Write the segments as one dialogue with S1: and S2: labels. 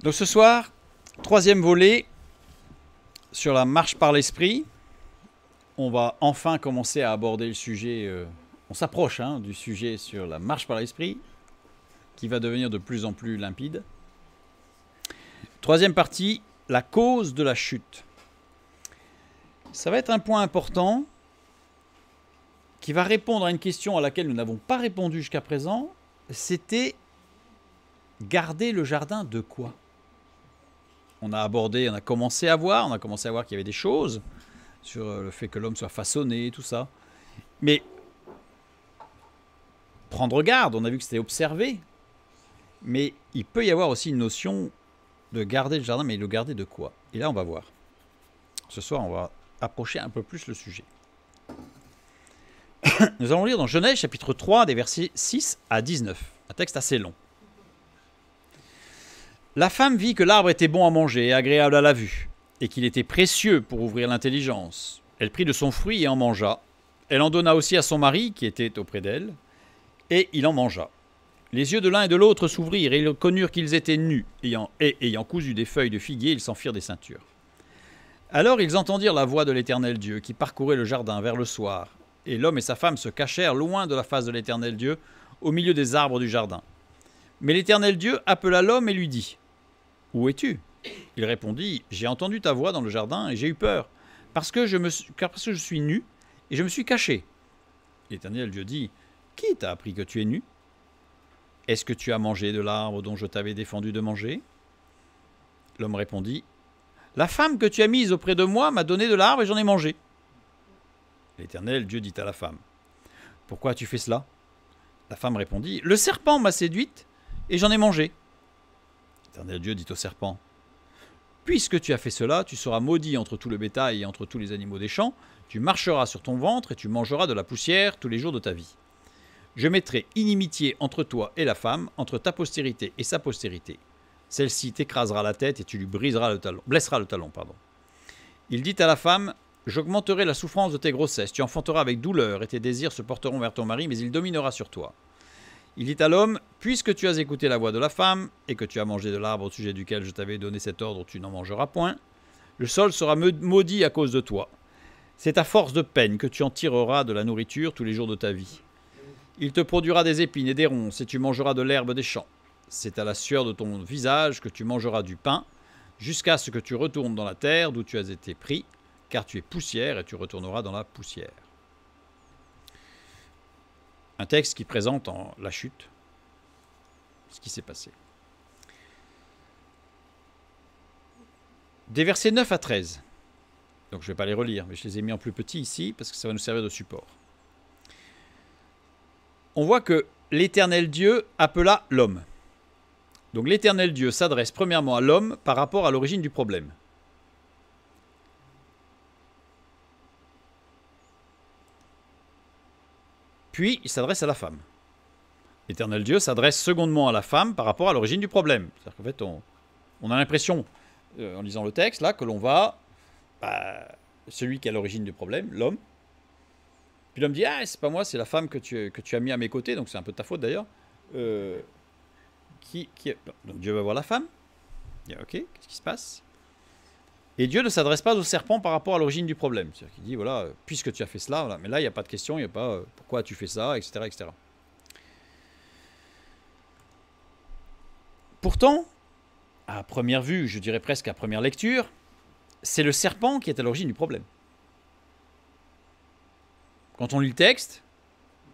S1: Donc ce soir, troisième volet sur la marche par l'esprit. On va enfin commencer à aborder le sujet, on s'approche du sujet sur la marche par l'esprit, qui va devenir de plus en plus limpide. Troisième partie, la cause de la chute. Ça va être un point important qui va répondre à une question à laquelle nous n'avons pas répondu jusqu'à présent. C'était garder le jardin de quoi? On a commencé à voir qu'il y avait des choses sur le fait que l'homme soit façonné, tout ça. Mais prendre garde, on a vu que c'était observer. Mais il peut y avoir aussi une notion de garder le jardin, mais le garder de quoi? Et là, on va voir. Ce soir, on va approcher un peu plus le sujet. Nous allons lire dans Genèse, chapitre 3, des versets 6 à 19. Un texte assez long. La femme vit que l'arbre était bon à manger et agréable à la vue, et qu'il était précieux pour ouvrir l'intelligence. Elle prit de son fruit et en mangea. Elle en donna aussi à son mari, qui était auprès d'elle, et il en mangea. Les yeux de l'un et de l'autre s'ouvrirent, et ils connurent qu'ils étaient nus, ayant cousu des feuilles de figuier, ils s'en firent des ceintures. Alors ils entendirent la voix de l'Éternel Dieu, qui parcourait le jardin vers le soir. Et l'homme et sa femme se cachèrent loin de la face de l'Éternel Dieu, au milieu des arbres du jardin. Mais l'Éternel Dieu appela l'homme et lui dit : « Où es-tu ? » Il répondit : « J'ai entendu ta voix dans le jardin et j'ai eu peur, parce que je suis nu et je me suis caché. » L'Éternel Dieu dit : « Qui t'a appris que tu es nu ? Est-ce que tu as mangé de l'arbre dont je t'avais défendu de manger ? » L'homme répondit : « La femme que tu as mise auprès de moi m'a donné de l'arbre et j'en ai mangé. » L'Éternel Dieu dit à la femme : « Pourquoi as-tu fait cela ? » La femme répondit : « Le serpent m'a séduite et j'en ai mangé. » L'Éternel Dieu dit au serpent : « Puisque tu as fait cela, tu seras maudit entre tout le bétail et entre tous les animaux des champs, tu marcheras sur ton ventre et tu mangeras de la poussière tous les jours de ta vie. Je mettrai inimitié entre toi et la femme, entre ta postérité et sa postérité. Celle-ci t'écrasera la tête et tu lui blesseras le talon. Il dit à la femme : « J'augmenterai la souffrance de tes grossesses, tu enfanteras avec douleur et tes désirs se porteront vers ton mari, mais il dominera sur toi. » Il dit à l'homme : « Puisque tu as écouté la voix de la femme et que tu as mangé de l'arbre au sujet duquel je t'avais donné cet ordre, tu n'en mangeras point, le sol sera maudit à cause de toi. C'est à force de peine que tu en tireras de la nourriture tous les jours de ta vie. Il te produira des épines et des ronces et tu mangeras de l'herbe des champs. C'est à la sueur de ton visage que tu mangeras du pain, jusqu'à ce que tu retournes dans la terre d'où tu as été pris, car tu es poussière et tu retourneras dans la poussière. » Un texte qui présente la chute, ce qui s'est passé. Des versets 9 à 13. Donc je ne vais pas les relire, mais je les ai mis en plus petit ici, parce que ça va nous servir de support. On voit que l'Éternel Dieu appela l'homme. Donc l'Éternel Dieu s'adresse premièrement à l'homme par rapport à l'origine du problème. Puis il s'adresse à la femme. L'Éternel Dieu s'adresse secondement à la femme par rapport à l'origine du problème. C'est-à-dire qu'en fait, on a l'impression, en lisant le texte, là, que l'on va... celui qui a l'origine du problème, l'homme. Puis l'homme dit : « Ah, c'est pas moi, c'est la femme que tu as mis à mes côtés, donc c'est un peu de ta faute d'ailleurs. » Donc Dieu va voir la femme. Il dit : « Ok, qu'est-ce qui se passe ? » Et Dieu ne s'adresse pas au serpent par rapport à l'origine du problème. C'est-à-dire qu'il dit : « Voilà, puisque tu as fait cela, voilà. » Mais là, il n'y a pas de question, il n'y a pas pourquoi tu fais ça, etc., etc. Pourtant, à première vue, je dirais presque à première lecture, c'est le serpent qui est à l'origine du problème. Quand on lit le texte,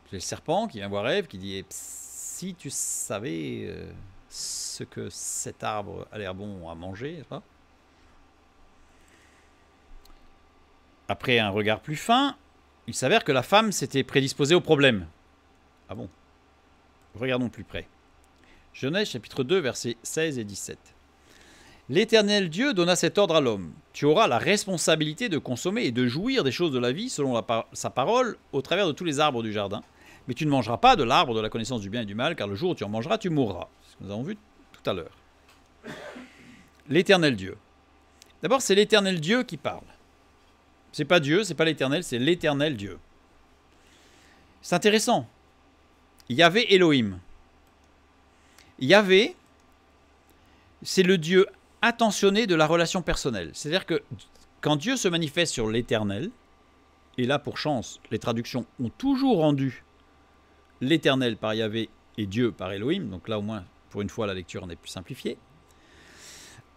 S1: c'est le serpent qui vient voir Ève, qui dit : « Si tu savais ce que cet arbre a l'air bon à manger, n'est-ce pas ? » Après un regard plus fin, il s'avère que la femme s'était prédisposée au problème. Ah bon ? Regardons plus près. Genèse chapitre 2, versets 16 et 17. L'Éternel Dieu donna cet ordre à l'homme : « Tu auras la responsabilité de consommer et de jouir des choses de la vie selon sa parole au travers de tous les arbres du jardin. Mais tu ne mangeras pas de l'arbre de la connaissance du bien et du mal, car le jour où tu en mangeras, tu mourras. » C'est ce que nous avons vu tout à l'heure. L'Éternel Dieu. D'abord, c'est l'Éternel Dieu qui parle. C'est pas Dieu, c'est pas l'Éternel, c'est l'Éternel Dieu. C'est intéressant. Yahvé Elohim. Yahvé, c'est le Dieu attentionné de la relation personnelle. C'est-à-dire que quand Dieu se manifeste sur l'Éternel, et là pour chance, les traductions ont toujours rendu l'Éternel par Yahvé et Dieu par Elohim, donc là au moins pour une fois la lecture en est plus simplifiée.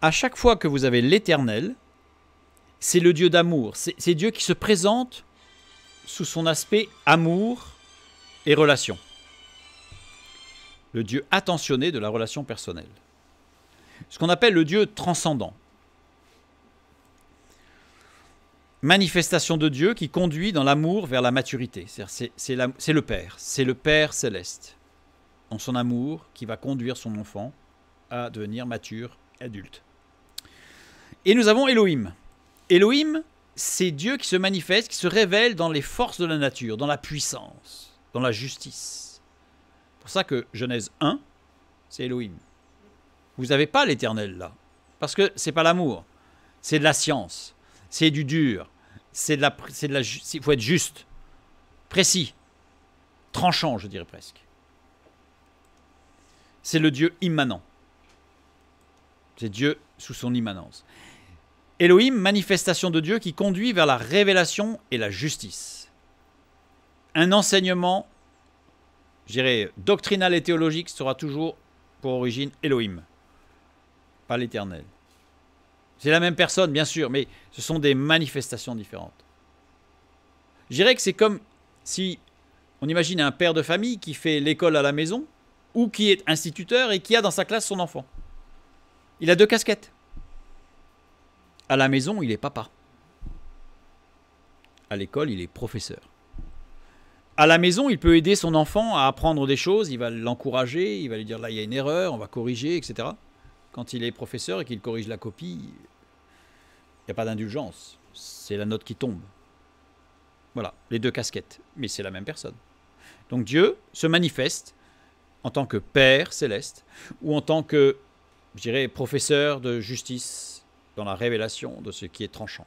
S1: À chaque fois que vous avez l'Éternel, c'est le Dieu d'amour, c'est Dieu qui se présente sous son aspect amour et relation. Le Dieu attentionné de la relation personnelle. Ce qu'on appelle le Dieu transcendant. Manifestation de Dieu qui conduit dans l'amour vers la maturité. C'est le Père céleste, dans son amour, qui va conduire son enfant à devenir mature, adulte. Et nous avons Elohim. Elohim, c'est Dieu qui se manifeste, qui se révèle dans les forces de la nature, dans la puissance, dans la justice. C'est pour ça que Genèse 1, c'est Elohim. Vous n'avez pas l'Éternel là, parce que ce n'est pas l'amour, c'est de la science, c'est du dur, il faut être juste, précis, tranchant, je dirais presque. C'est le Dieu immanent. C'est Dieu sous son immanence. Elohim, manifestation de Dieu qui conduit vers la révélation et la justice. Un enseignement, je dirais, doctrinal et théologique sera toujours pour origine Elohim, pas l'Éternel. C'est la même personne, bien sûr, mais ce sont des manifestations différentes. Je dirais que c'est comme si on imagine un père de famille qui fait l'école à la maison ou qui est instituteur et qui a dans sa classe son enfant. Il a deux casquettes. À la maison, il est papa. À l'école, il est professeur. À la maison, il peut aider son enfant à apprendre des choses, il va l'encourager, il va lui dire là, il y a une erreur, on va corriger, etc. Quand il est professeur et qu'il corrige la copie, il n'y a pas d'indulgence. C'est la note qui tombe. Voilà, les deux casquettes. Mais c'est la même personne. Donc Dieu se manifeste en tant que Père céleste ou en tant que, je dirais, professeur de justice dans la révélation de ce qui est tranchant.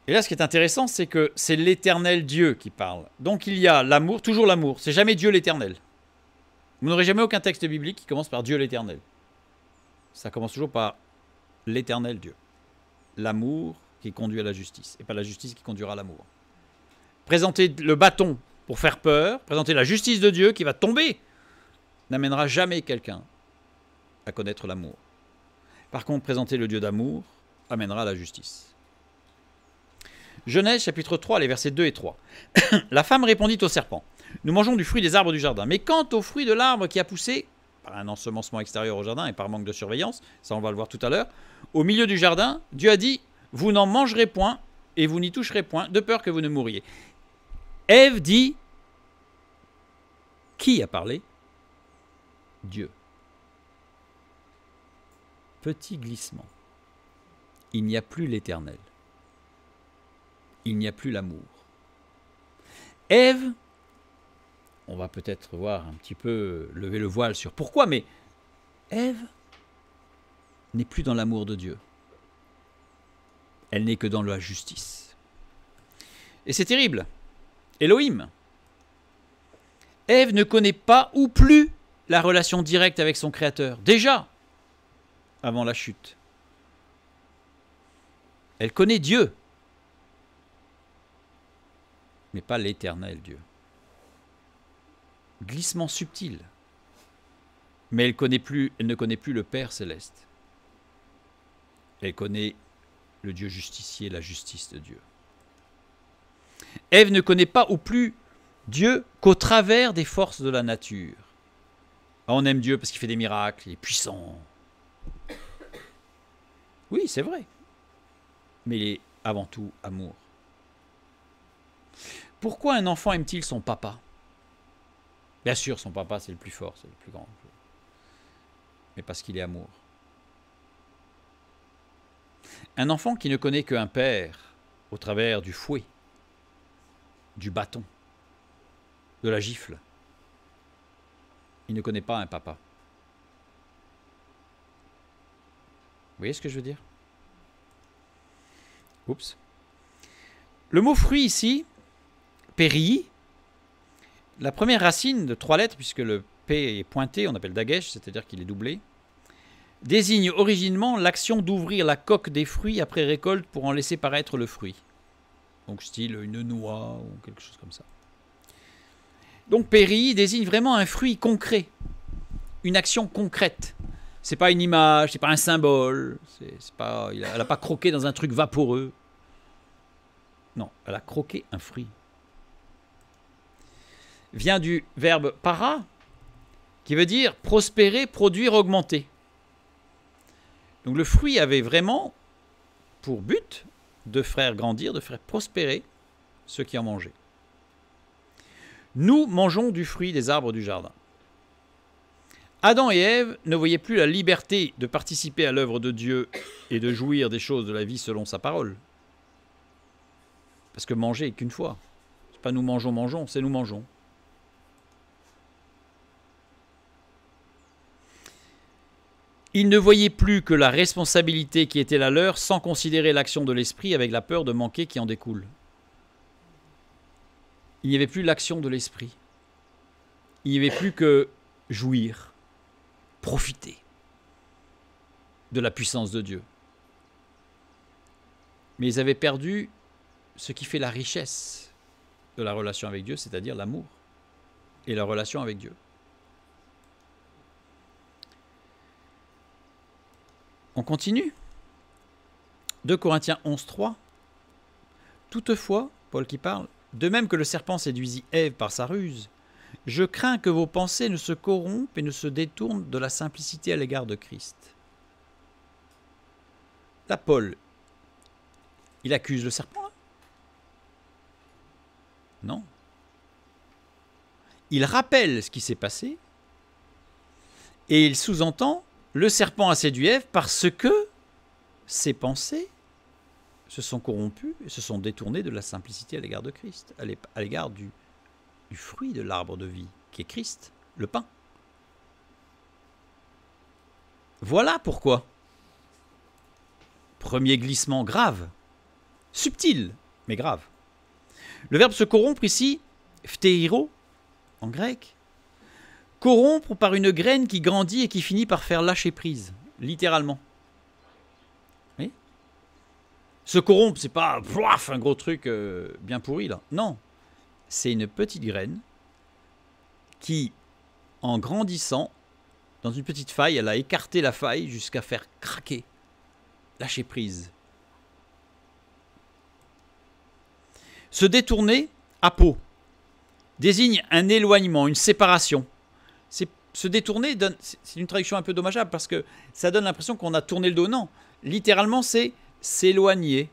S1: Et là, ce qui est intéressant, c'est que c'est l'Éternel Dieu qui parle. Donc il y a l'amour, toujours l'amour. C'est jamais Dieu l'Éternel. Vous n'aurez jamais aucun texte biblique qui commence par Dieu l'Éternel. Ça commence toujours par l'Éternel Dieu. L'amour qui conduit à la justice, et pas la justice qui conduira à l'amour. Présenter le bâton pour faire peur, présenter la justice de Dieu qui va tomber, n'amènera jamais quelqu'un à connaître l'amour. Par contre, présenter le Dieu d'amour amènera la justice. Genèse chapitre 3, les versets 2 et 3. La femme répondit au serpent, « Nous mangeons du fruit des arbres du jardin, mais quant au fruit de l'arbre qui a poussé, par un ensemencement extérieur au jardin et par manque de surveillance, ça on va le voir tout à l'heure, au milieu du jardin, Dieu a dit, « Vous n'en mangerez point et vous n'y toucherez point, de peur que vous ne mouriez. » Ève dit, qui a parlé? Dieu. Petit glissement. Il n'y a plus l'Éternel. Il n'y a plus l'amour. Ève, on va peut-être voir un petit peu lever le voile sur pourquoi, mais Ève n'est plus dans l'amour de Dieu. Elle n'est que dans la justice. Et c'est terrible. Elohim. Ève ne connaît pas ou plus la relation directe avec son Créateur. Déjà, avant la chute. Elle connaît Dieu, mais pas l'Éternel Dieu. Glissement subtil. Mais elle ne connaît plus le Père céleste. Elle connaît le Dieu justicier, la justice de Dieu. Ève ne connaît pas ou plus Dieu qu'au travers des forces de la nature. Ah, on aime Dieu parce qu'il fait des miracles, il est puissant. Oui, c'est vrai. Mais il est avant tout amour. Pourquoi un enfant aime-t-il son papa? Bien sûr, son papa, c'est le plus fort, c'est le plus grand. Mais parce qu'il est amour. Un enfant qui ne connaît qu'un père au travers du fouet, du bâton, de la gifle, il ne connaît pas un papa. Vous voyez ce que je veux dire? Oups. Le mot fruit ici, péri, la première racine de 3 lettres, puisque le P est pointé, on appelle dagesh, c'est-à-dire qu'il est doublé, désigne originellement l'action d'ouvrir la coque des fruits après récolte pour en laisser paraître le fruit. Donc style une noix ou quelque chose comme ça. Donc péri désigne vraiment un fruit concret, une action concrète. C'est pas une image, c'est pas un symbole, elle n'a pas croqué dans un truc vaporeux. Non, elle a croqué un fruit. Vient du verbe para, qui veut dire prospérer, produire, augmenter. Donc le fruit avait vraiment pour but de faire grandir, de faire prospérer ceux qui en mangeaient. Nous mangeons du fruit des arbres du jardin. Adam et Ève ne voyaient plus la liberté de participer à l'œuvre de Dieu et de jouir des choses de la vie selon sa parole. Parce que manger est qu'une fois. Ce n'est pas nous mangeons, c'est nous mangeons. Ils ne voyaient plus que la responsabilité qui était la leur sans considérer l'action de l'esprit avec la peur de manquer qui en découle. Il n'y avait plus l'action de l'esprit. Il n'y avait plus que jouir, profiter de la puissance de Dieu. Mais ils avaient perdu ce qui fait la richesse de la relation avec Dieu, c'est-à-dire l'amour et la relation avec Dieu. On continue. 2 Corinthiens 11, 3. Toutefois, Paul qui parle, de même que le serpent séduisit Ève par sa ruse, je crains que vos pensées ne se corrompent et ne se détournent de la simplicité à l'égard de Christ. Là, Paul, il accuse le serpent? Non. Il rappelle ce qui s'est passé et il sous-entend le serpent a séduit Ève parce que ses pensées se sont corrompues et se sont détournées de la simplicité à l'égard de Christ, à l'égard du fruit de l'arbre de vie, qui est Christ, le pain. Voilà pourquoi. Premier glissement grave, subtil, mais grave. Le verbe se corrompre ici, phthéiro, en grec, corrompre par une graine qui grandit et qui finit par faire lâcher prise, littéralement. Oui. Se corrompre, c'est pas un gros truc bien pourri, là. Non, c'est une petite graine qui, en grandissant, dans une petite faille, elle a écarté la faille jusqu'à faire craquer, lâcher prise. Se détourner, apo, désigne un éloignement, une séparation. Se détourner, c'est une traduction un peu dommageable parce que ça donne l'impression qu'on a tourné le dos. Non, littéralement, c'est s'éloigner,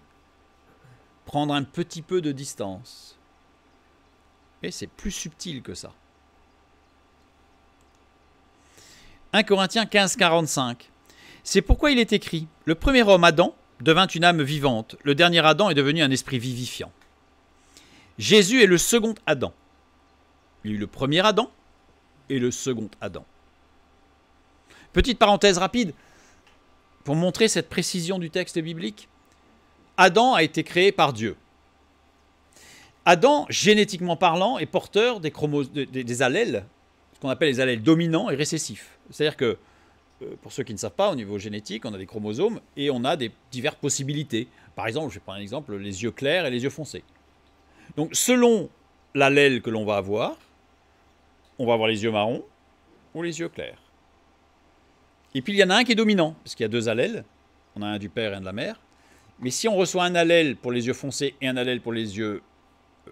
S1: prendre un petit peu de distance. Et c'est plus subtil que ça. 1 Corinthiens 15, 45. C'est pourquoi il est écrit, le premier homme, Adam, devint une âme vivante. Le dernier Adam est devenu un esprit vivifiant. Jésus est le second Adam. Il y a eu le premier Adam et le second Adam. Petite parenthèse rapide, pour montrer cette précision du texte biblique. Adam a été créé par Dieu. Adam, génétiquement parlant, est porteur des allèles, ce qu'on appelle les allèles dominants et récessifs. C'est-à-dire que, pour ceux qui ne savent pas, au niveau génétique, on a des chromosomes et on a des diverses possibilités. Par exemple, je vais prendre un exemple, les yeux clairs et les yeux foncés. Donc, selon l'allèle que l'on va avoir, on va avoir les yeux marrons ou les yeux clairs. Et puis, il y en a un qui est dominant, parce qu'il y a deux allèles. On a un du père et un de la mère. Mais si on reçoit un allèle pour les yeux foncés et un allèle pour les yeux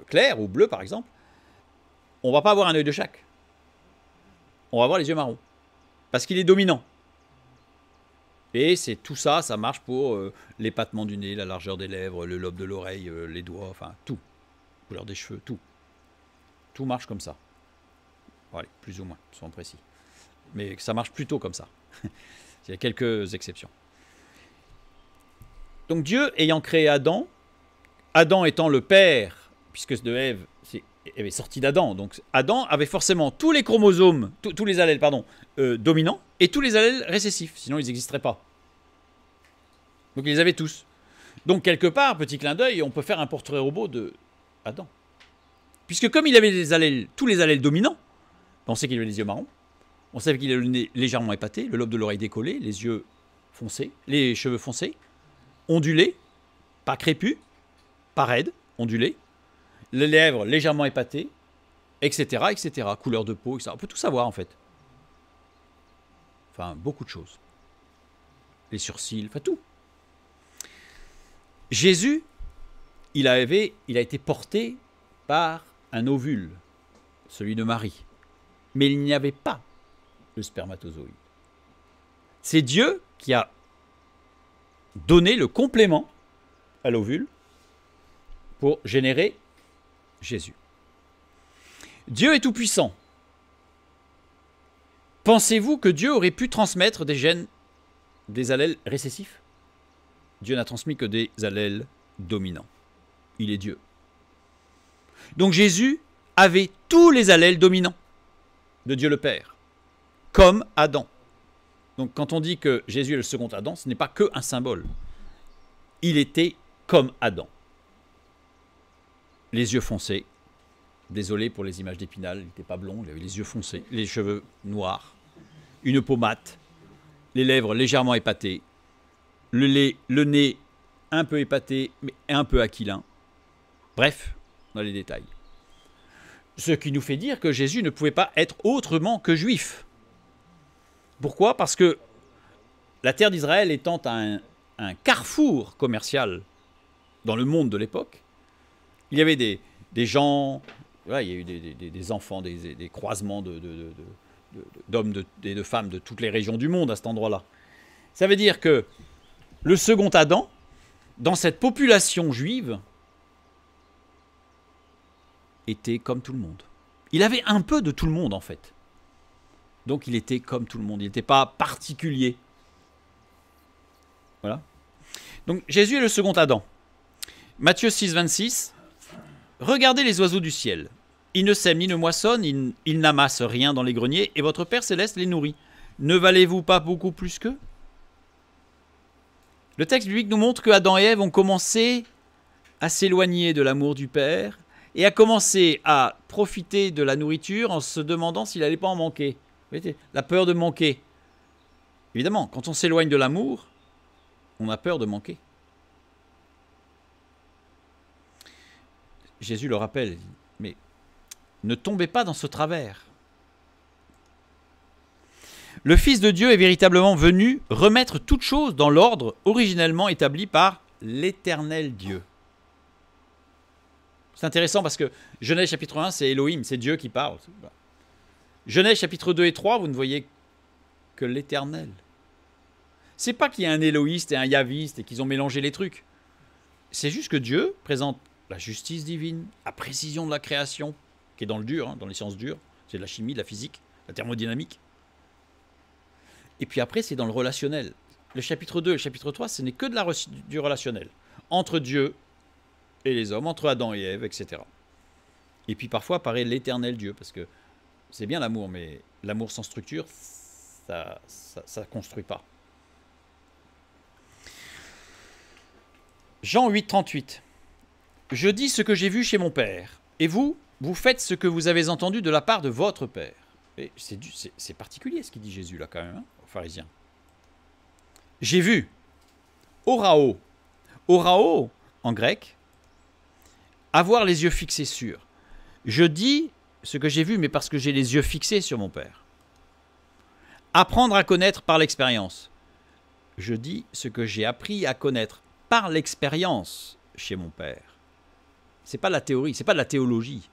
S1: clairs ou bleus, par exemple, on ne va pas avoir un œil de chaque. On va avoir les yeux marrons. Parce qu'il est dominant. Et c'est tout ça, ça marche pour l'épatement du nez, la largeur des lèvres, le lobe de l'oreille, les doigts, enfin tout. La couleur des cheveux, tout. Tout marche comme ça. Bon, allez, plus ou moins, soyons précis. Mais ça marche plutôt comme ça. Il y a quelques exceptions. Donc Dieu ayant créé Adam, Adam étant le père, puisque de Ève, Ève est sortie d'Adam, donc Adam avait forcément tous les chromosomes, tous les allèles, dominants, et tous les allèles récessifs, sinon ils n'existeraient pas. Donc ils les avaient tous. Donc quelque part, petit clin d'œil, on peut faire un portrait robot de Adam. Puisque comme il avait tous les allèles dominants, on sait qu'il avait les yeux marrons, On savait qu'il a le nez légèrement épaté, le lobe de l'oreille décollé, les yeux foncés, les cheveux foncés, ondulés, pas crépus, pas raides, ondulés, les lèvres légèrement épatées, etc., etc. Couleur de peau, etc. On peut tout savoir en fait. Enfin, beaucoup de choses. Les sourcils, enfin tout. Jésus, il a été porté par un ovule, celui de Marie. Mais il n'y avait pas le spermatozoïde. C'est Dieu qui a donné le complément à l'ovule pour générer Jésus. Dieu est tout-puissant. Pensez-vous que Dieu aurait pu transmettre des gènes, des allèles récessifs? Dieu n'a transmis que des allèles dominants. Il est Dieu. Donc Jésus avait tous les allèles dominants de Dieu le Père, comme Adam. Donc quand on dit que Jésus est le second Adam, ce n'est pas que un symbole. Il était comme Adam. Les yeux foncés. Désolé pour les images d'Épinal, il n'était pas blond, il avait les yeux foncés, les cheveux noirs, une peau mate, les lèvres légèrement épatées, le nez un peu épaté, mais un peu aquilin. Bref, dans les détails. Ce qui nous fait dire que Jésus ne pouvait pas être autrement que juif. Pourquoi? Parce que la terre d'Israël étant un carrefour commercial dans le monde de l'époque, il y avait des gens, voilà, il y a eu des enfants, des croisements d'hommes et de femmes de toutes les régions du monde à cet endroit-là. Ça veut dire que le second Adam, dans cette population juive, était comme tout le monde. Il avait un peu de tout le monde en fait. Donc il était comme tout le monde, il n'était pas particulier. Voilà. Donc Jésus est le second Adam. Matthieu 6, 26. Regardez les oiseaux du ciel. Ils ne sèment ni ne moissonnent, ils n'amassent rien dans les greniers, et votre Père céleste les nourrit. Ne valez-vous pas beaucoup plus qu'eux? Le texte biblique nous montre que Adam et Ève ont commencé à s'éloigner de l'amour du Père et à commencer à profiter de la nourriture en se demandant s'il n'allait pas en manquer. Vous voyez, la peur de manquer. Évidemment, quand on s'éloigne de l'amour, on a peur de manquer. Jésus le rappelle, mais ne tombez pas dans ce travers. Le Fils de Dieu est véritablement venu remettre toute chose dans l'ordre originellement établi par l'Éternel Dieu. C'est intéressant parce que Genèse chapitre 1, c'est Elohim, c'est Dieu qui parle. Genèse chapitre 2 et 3, vous ne voyez que l'Éternel. C'est pas qu'il y a un éloïste et un yaviste et qu'ils ont mélangé les trucs. C'est juste que Dieu présente la justice divine, la précision de la création, qui est dans le dur, hein, dans les sciences dures, c'est de la chimie, de la physique, la thermodynamique. Et puis après, c'est dans le relationnel. Le chapitre 2 et le chapitre 3, ce n'est que du relationnel. Entre Dieu et les hommes, entre Adam et Ève, etc. Et puis parfois apparaît l'éternel Dieu, parce que c'est bien l'amour, mais l'amour sans structure, ça ne construit pas. Jean 8, 38. Je dis ce que j'ai vu chez mon Père, et vous, vous faites ce que vous avez entendu de la part de votre Père. C'est particulier ce qu'il dit Jésus là quand même, hein, aux pharisiens. J'ai vu. Orao. Orao, en grec, avoir les yeux fixés sur. Je dis ce que j'ai vu, mais parce que j'ai les yeux fixés sur mon Père. Apprendre à connaître par l'expérience. Je dis ce que j'ai appris à connaître par l'expérience chez mon Père. Ce n'est pas de la théorie, ce n'est pas de la théologie.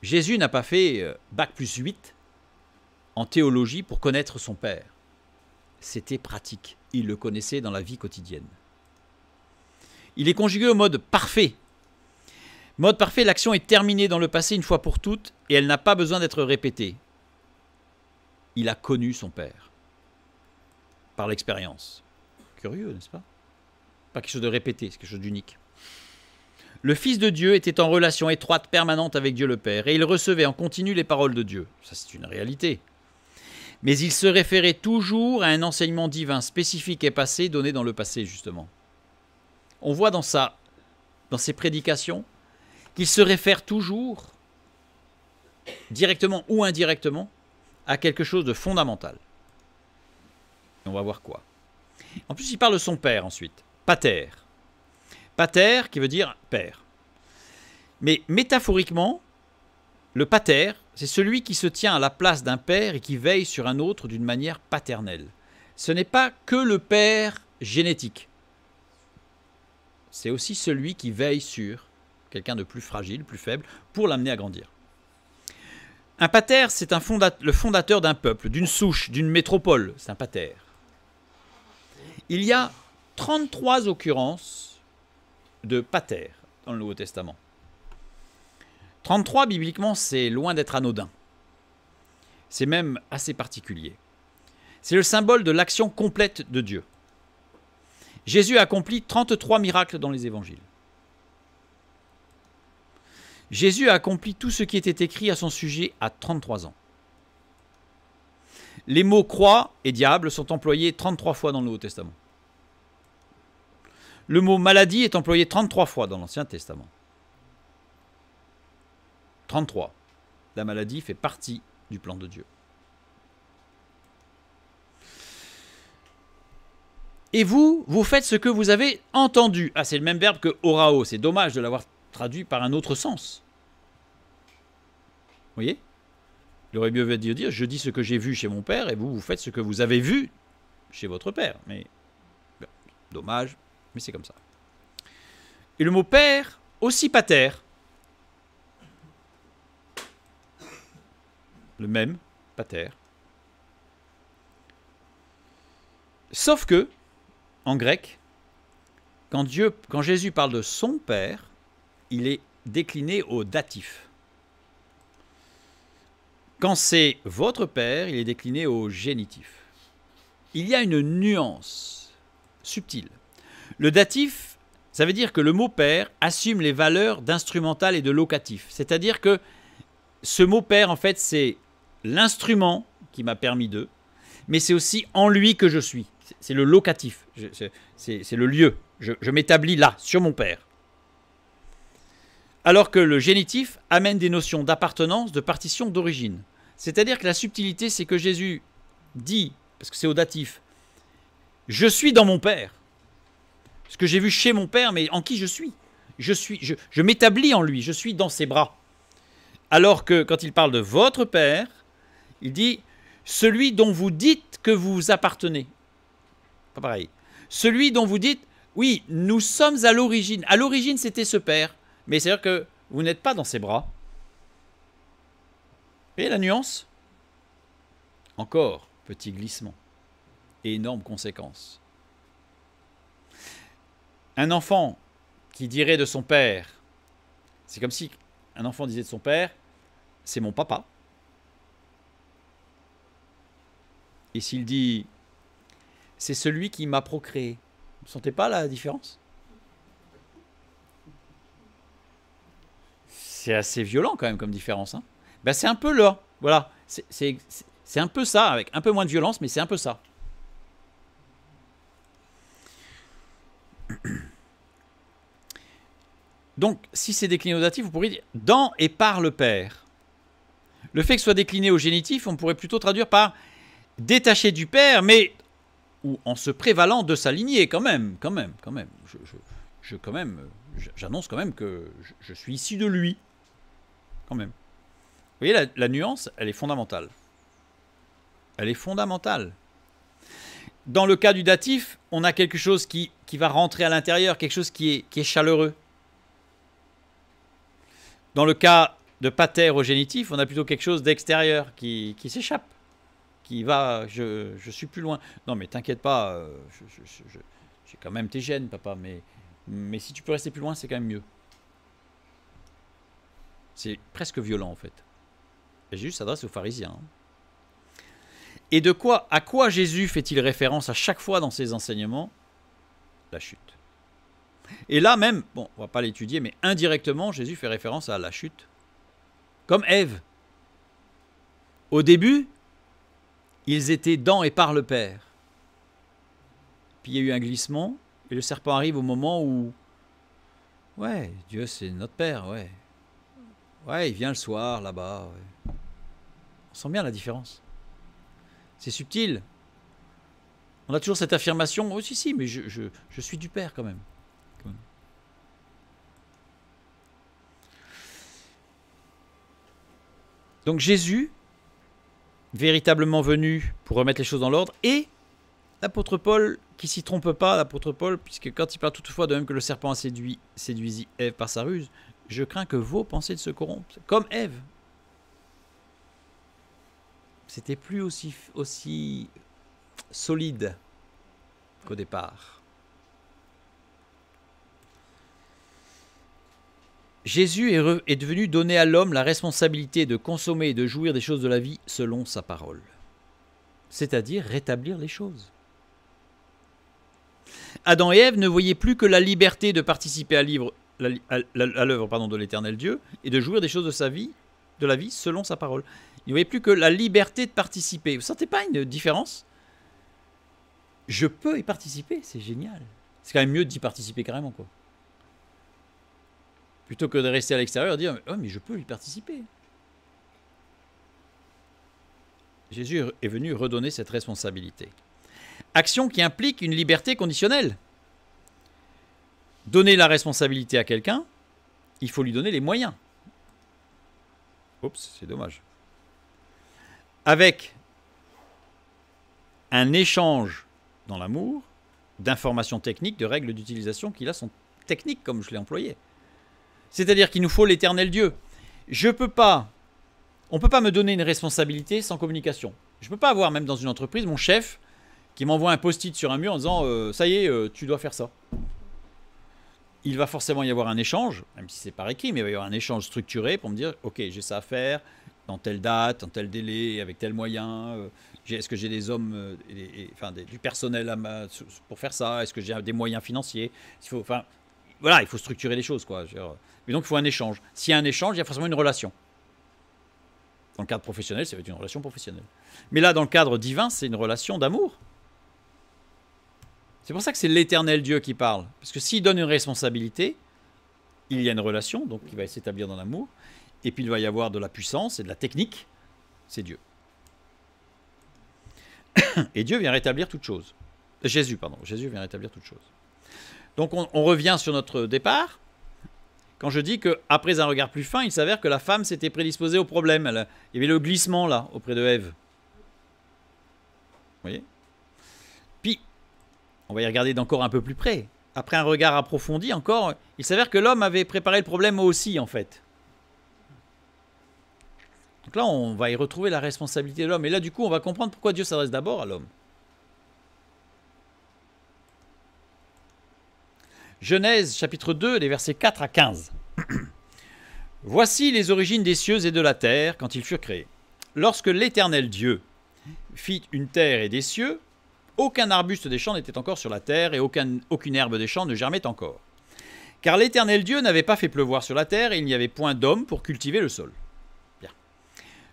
S1: Jésus n'a pas fait bac plus 8 en théologie pour connaître son Père. C'était pratique. Il le connaissait dans la vie quotidienne. Il est conjugué au mode parfait. Mode parfait, l'action est terminée dans le passé une fois pour toutes et elle n'a pas besoin d'être répétée. Il a connu son Père par l'expérience. Curieux, n'est-ce pas? Pas quelque chose de répété, c'est quelque chose d'unique. Le Fils de Dieu était en relation étroite, permanente avec Dieu le Père, et il recevait en continu les paroles de Dieu. Ça, c'est une réalité. Mais il se référait toujours à un enseignement divin spécifique et passé, donné dans le passé, justement. On voit dans ses prédications qu'il se réfère toujours, directement ou indirectement, à quelque chose de fondamental. Et on va voir quoi. En plus, il parle de son père ensuite. Pater. Pater qui veut dire père. Mais métaphoriquement, le pater, c'est celui qui se tient à la place d'un père et qui veille sur un autre d'une manière paternelle. Ce n'est pas que le père génétique. C'est aussi celui qui veille sur quelqu'un de plus fragile, plus faible, pour l'amener à grandir. Un pater, c'est le fondateur d'un peuple, d'une souche, d'une métropole. C'est un pater. Il y a 33 occurrences de pater dans le Nouveau Testament. 33, bibliquement, c'est loin d'être anodin. C'est même assez particulier. C'est le symbole de l'action complète de Dieu. Jésus a accompli 33 miracles dans les évangiles. Jésus a accompli tout ce qui était écrit à son sujet à 33 ans. Les mots croix et diable sont employés 33 fois dans le Nouveau Testament. Le mot maladie est employé 33 fois dans l'Ancien Testament. 33. La maladie fait partie du plan de Dieu. Et vous, vous faites ce que vous avez entendu. Ah, c'est le même verbe que orao. C'est dommage de l'avoir traduit par un autre sens. Vous voyez? Il aurait mieux dû dire, je dis ce que j'ai vu chez mon père, et vous, vous faites ce que vous avez vu chez votre père. Mais, dommage, mais c'est comme ça. Et le mot père, aussi pater. Le même, pater. Sauf que, en grec, quand Jésus parle de son père, il est décliné au datif. Quand c'est votre père, il est décliné au génitif. Il y a une nuance subtile. Le datif, ça veut dire que le mot père assume les valeurs d'instrumental et de locatif. C'est-à-dire que ce mot père, en fait, c'est l'instrument qui m'a permis de, mais c'est aussi en lui que je suis. C'est le locatif, c'est le lieu. Je m'établis là, sur mon père. Alors que le génitif amène des notions d'appartenance, de partition, d'origine. C'est-à-dire que la subtilité, c'est que Jésus dit, parce que c'est au datif, je suis dans mon père. Ce que j'ai vu chez mon père, mais en qui je suis. Je m'établis en lui, je suis dans ses bras. Alors que quand il parle de votre père, il dit celui dont vous dites que vous appartenez. Pas pareil. Celui dont vous dites, oui, nous sommes à l'origine. À l'origine, c'était ce père. Mais c'est-à-dire que vous n'êtes pas dans ses bras. Vous voyez la nuance? Encore, petit glissement. Et énorme conséquence. Un enfant qui dirait de son père, c'est comme si un enfant disait de son père, c'est mon papa. Et s'il dit, c'est celui qui m'a procréé. Vous ne sentez pas la différence? C'est assez violent quand même comme différence. Hein, ben, c'est un peu là. Voilà. C'est un peu ça, avec un peu moins de violence, mais c'est un peu ça. Donc, si c'est décliné au datif, vous pourriez dire dans et par le Père. Le fait que ce soit décliné au génitif, on pourrait plutôt traduire par détaché du Père, mais ou en se prévalant de sa lignée, quand même. J'annonce quand même que je suis issu de lui. Quand même. Vous voyez, la nuance, elle est fondamentale. Elle est fondamentale. Dans le cas du datif, on a quelque chose qui va rentrer à l'intérieur, quelque chose qui est chaleureux. Dans le cas de pater au génitif, on a plutôt quelque chose d'extérieur qui s'échappe, qui va, je suis plus loin. Non mais t'inquiète pas, j'ai quand même tes gènes, papa, mais si tu peux rester plus loin, c'est quand même mieux. C'est presque violent en fait. Et Jésus s'adresse aux pharisiens. Et à quoi Jésus fait-il référence à chaque fois dans ses enseignements? La chute. Et là même, bon, on ne va pas l'étudier, mais indirectement, Jésus fait référence à la chute. Comme Ève. Au début, ils étaient dans et par le Père. Puis il y a eu un glissement, et le serpent arrive au moment où, ouais, Dieu c'est notre Père, ouais, il vient le soir là-bas. Ouais. On sent bien la différence. C'est subtil. On a toujours cette affirmation, oh si, mais je suis du Père quand même. Donc Jésus, véritablement venu pour remettre les choses dans l'ordre, et l'apôtre Paul, qui s'y trompe pas, l'apôtre Paul, puisque quand il parle toutefois de même que le serpent a séduisit Ève par sa ruse, je crains que vos pensées se corrompent, comme Ève. C'était plus aussi solide qu'au départ. Jésus est devenu donner à l'homme la responsabilité de consommer et de jouir des choses de la vie selon sa parole. C'est-à-dire rétablir les choses. Adam et Ève ne voyaient plus que la liberté de participer à l'œuvre de l'Éternel Dieu et de jouir des choses de la vie selon sa parole. Ils ne voyaient plus que la liberté de participer. Vous ne sentez pas une différence? Je peux y participer, c'est génial. C'est quand même mieux d'y participer carrément, quoi. Plutôt que de rester à l'extérieur et dire oh, mais je peux y participer. Jésus est venu redonner cette responsabilité. Action qui implique une liberté conditionnelle. Donner la responsabilité à quelqu'un, il faut lui donner les moyens. Oups, c'est dommage. Avec un échange dans l'amour d'informations techniques, de règles d'utilisation qui là sont techniques comme je l'ai employé. C'est-à-dire qu'il nous faut l'Éternel Dieu. On ne peut pas me donner une responsabilité sans communication. Je ne peux pas avoir, même dans une entreprise, mon chef qui m'envoie un post-it sur un mur en disant ça y est, tu dois faire ça. Il va forcément y avoir un échange, même si c'est par écrit, mais il va y avoir un échange structuré pour me dire ok, j'ai ça à faire, dans telle date, dans tel délai, avec tel moyen. Est-ce que j'ai des hommes, du personnel pour faire ça? Est-ce que j'ai des moyens financiers? Voilà, il faut structurer les choses, quoi. Mais donc, il faut un échange. S'il y a un échange, il y a forcément une relation. Dans le cadre professionnel, ça va être une relation professionnelle. Mais là, dans le cadre divin, c'est une relation d'amour. C'est pour ça que c'est l'Éternel Dieu qui parle. Parce que s'il donne une responsabilité, il y a une relation, donc qui va s'établir dans l'amour. Et puis, il va y avoir de la puissance et de la technique. C'est Dieu. Et Dieu vient rétablir toute chose. Jésus vient rétablir toute chose. Donc on revient sur notre départ. Quand je dis qu'après un regard plus fin, il s'avère que la femme s'était prédisposée au problème. Il y avait le glissement là, auprès de Ève. Vous voyez? Puis, on va y regarder d'encore un peu plus près. Après un regard approfondi encore, il s'avère que l'homme avait préparé le problème aussi, en fait. Donc là, on va y retrouver la responsabilité de l'homme. Et là, du coup, on va comprendre pourquoi Dieu s'adresse d'abord à l'homme. Genèse chapitre 2, les versets 4 à 15. Voici les origines des cieux et de la terre quand ils furent créés. Lorsque l'Éternel Dieu fit une terre et des cieux, aucun arbuste des champs n'était encore sur la terre et aucune herbe des champs ne germait encore. Car l'Éternel Dieu n'avait pas fait pleuvoir sur la terre et il n'y avait point d'homme pour cultiver le sol. Bien.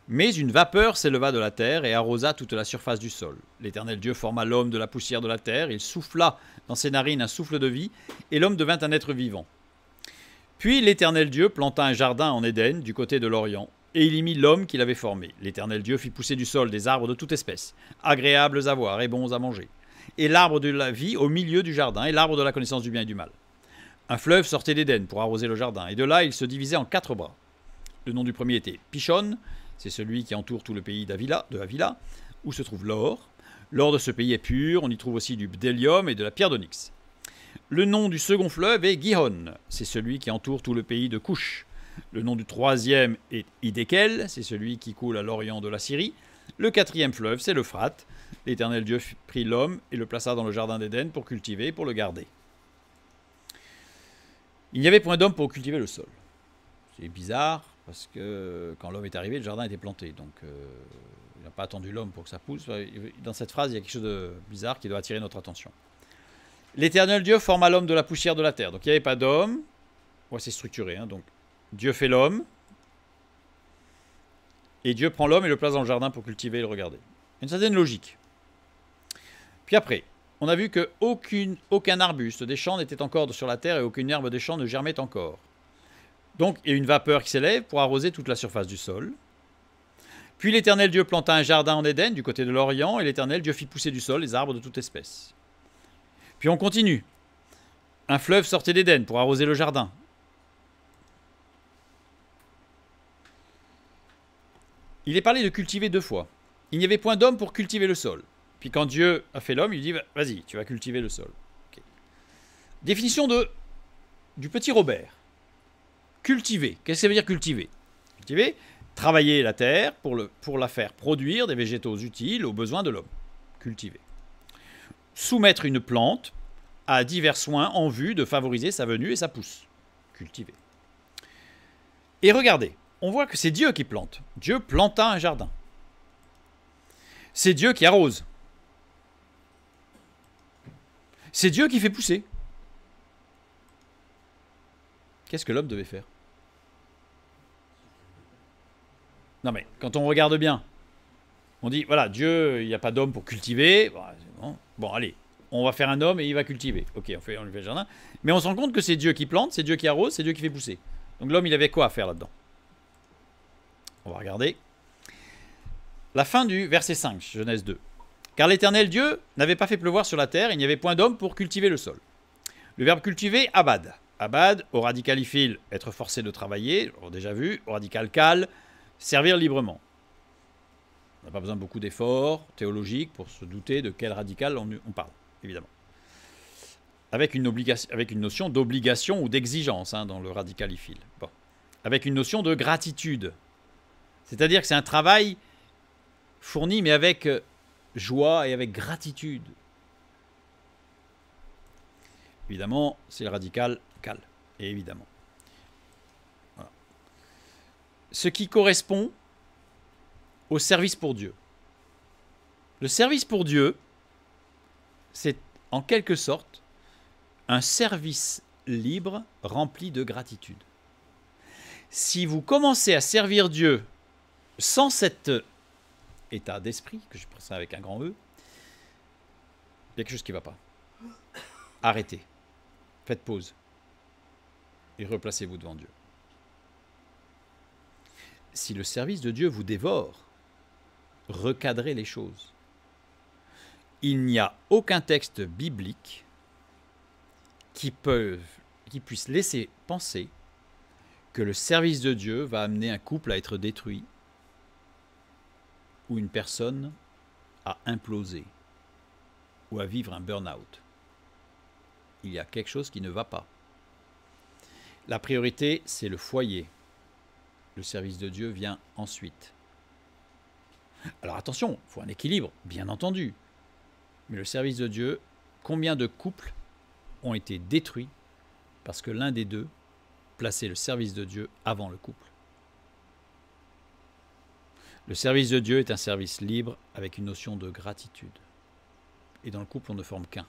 S1: Mais une vapeur s'éleva de la terre et arrosa toute la surface du sol. L'Éternel Dieu forma l'homme de la poussière de la terre, il souffla dans ses narines un souffle de vie, et l'homme devint un être vivant. Puis l'Éternel Dieu planta un jardin en Éden, du côté de l'Orient, et il y mit l'homme qu'il avait formé. L'Éternel Dieu fit pousser du sol des arbres de toute espèce, agréables à voir et bons à manger, et l'arbre de la vie au milieu du jardin, et l'arbre de la connaissance du bien et du mal. Un fleuve sortait d'Éden pour arroser le jardin, et de là il se divisait en 4 bras. Le nom du premier était Pishon, c'est celui qui entoure tout le pays d'Havila, où se trouve l'or. L'or de ce pays est pur, on y trouve aussi du bdellium et de la pierre d'onyx. Le nom du second fleuve est Gihon, c'est celui qui entoure tout le pays de Couche. Le nom du troisième est Hiddekel, c'est celui qui coule à l'orient de la Syrie. Le quatrième fleuve, c'est l'Euphrate. L'Éternel Dieu prit l'homme et le plaça dans le jardin d'Éden pour cultiver et pour le garder. Il n'y avait point d'homme pour cultiver le sol. C'est bizarre, parce que quand l'homme est arrivé, le jardin était planté, donc il n'a pas attendu l'homme pour que ça pousse. Dans cette phrase, il y a quelque chose de bizarre qui doit attirer notre attention. L'Éternel Dieu forma l'homme de la poussière de la terre. Donc il n'y avait pas d'homme. Ouais, c'est structuré. Donc Dieu fait l'homme. Et Dieu prend l'homme et le place dans le jardin pour cultiver et le regarder. Une certaine logique. Puis après, on a vu qu'aucun arbuste des champs n'était encore sur la terre et aucune herbe des champs ne germait encore. Donc il y a une vapeur qui s'élève pour arroser toute la surface du sol. Puis l'Éternel Dieu planta un jardin en Éden, du côté de l'Orient, et l'Éternel Dieu fit pousser du sol les arbres de toute espèce. Puis on continue. Un fleuve sortait d'Éden pour arroser le jardin. Il est parlé de cultiver 2 fois. Il n'y avait point d'homme pour cultiver le sol. Puis quand Dieu a fait l'homme, il dit « Vas-y, tu vas cultiver le sol. Okay. » Définition du petit Robert. Cultiver. Qu'est-ce que ça veut dire cultiver? Cultiver, travailler la terre pour la faire produire des végétaux utiles aux besoins de l'homme. Cultiver. Soumettre une plante à divers soins en vue de favoriser sa venue et sa pousse. Cultiver. Et regardez, on voit que c'est Dieu qui plante. Dieu planta un jardin. C'est Dieu qui arrose. C'est Dieu qui fait pousser. Qu'est-ce que l'homme devait faire? Non mais, quand on regarde bien, on dit, voilà, Dieu, il n'y a pas d'homme pour cultiver. Bon, allez, on va faire un homme et il va cultiver. Ok, on lui fait le jardin. Mais on se rend compte que c'est Dieu qui plante, c'est Dieu qui arrose, c'est Dieu qui fait pousser. Donc l'homme, il avait quoi à faire là-dedans? On va regarder. La fin du verset 5, Genèse 2. Car l'Éternel Dieu n'avait pas fait pleuvoir sur la terre, il n'y avait point d'homme pour cultiver le sol. Le verbe cultiver, abad. Abad, au radical ifil, être forcé de travailler, on a déjà vu, au radical kal, servir librement. On n'a pas besoin de beaucoup d'efforts théologiques pour se douter de quel radical on parle, évidemment. Avec une notion d'obligation ou d'exigence dans le radical ifil. Bon. Avec une notion de gratitude. C'est-à-dire que c'est un travail fourni, mais avec joie et avec gratitude. Évidemment, c'est le radical kal. Et évidemment. Voilà. Ce qui correspond au service pour Dieu. Le service pour Dieu, c'est en quelque sorte un service libre rempli de gratitude. Si vous commencez à servir Dieu sans cet état d'esprit, que je prends ça avec un grand E, il y a quelque chose qui ne va pas. Arrêtez. Faites pause. Et replacez-vous devant Dieu. Si le service de Dieu vous dévore, recadrez les choses. Il n'y a aucun texte biblique qui puisse laisser penser que le service de Dieu va amener un couple à être détruit ou une personne à imploser ou à vivre un burn-out. Il y a quelque chose qui ne va pas. La priorité, c'est le foyer. Le service de Dieu vient ensuite. Alors attention, il faut un équilibre, bien entendu. Mais le service de Dieu, combien de couples ont été détruits parce que l'un des deux plaçait le service de Dieu avant le couple? Le service de Dieu est un service libre avec une notion de gratitude. Et dans le couple, on ne forme qu'un.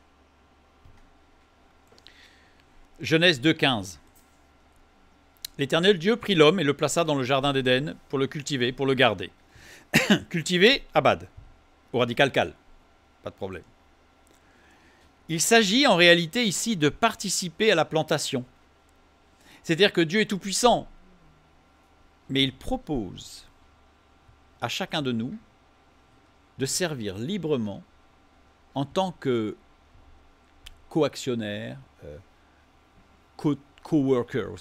S1: Genèse 2,15. L'Éternel Dieu prit l'homme et le plaça dans le jardin d'Éden pour le cultiver, pour le garder. Cultiver, abad, au radical kal, pas de problème. Il s'agit en réalité ici de participer à la plantation. C'est-à-dire que Dieu est tout-puissant, mais il propose à chacun de nous de servir librement en tant que co-actionnaire, co-worker,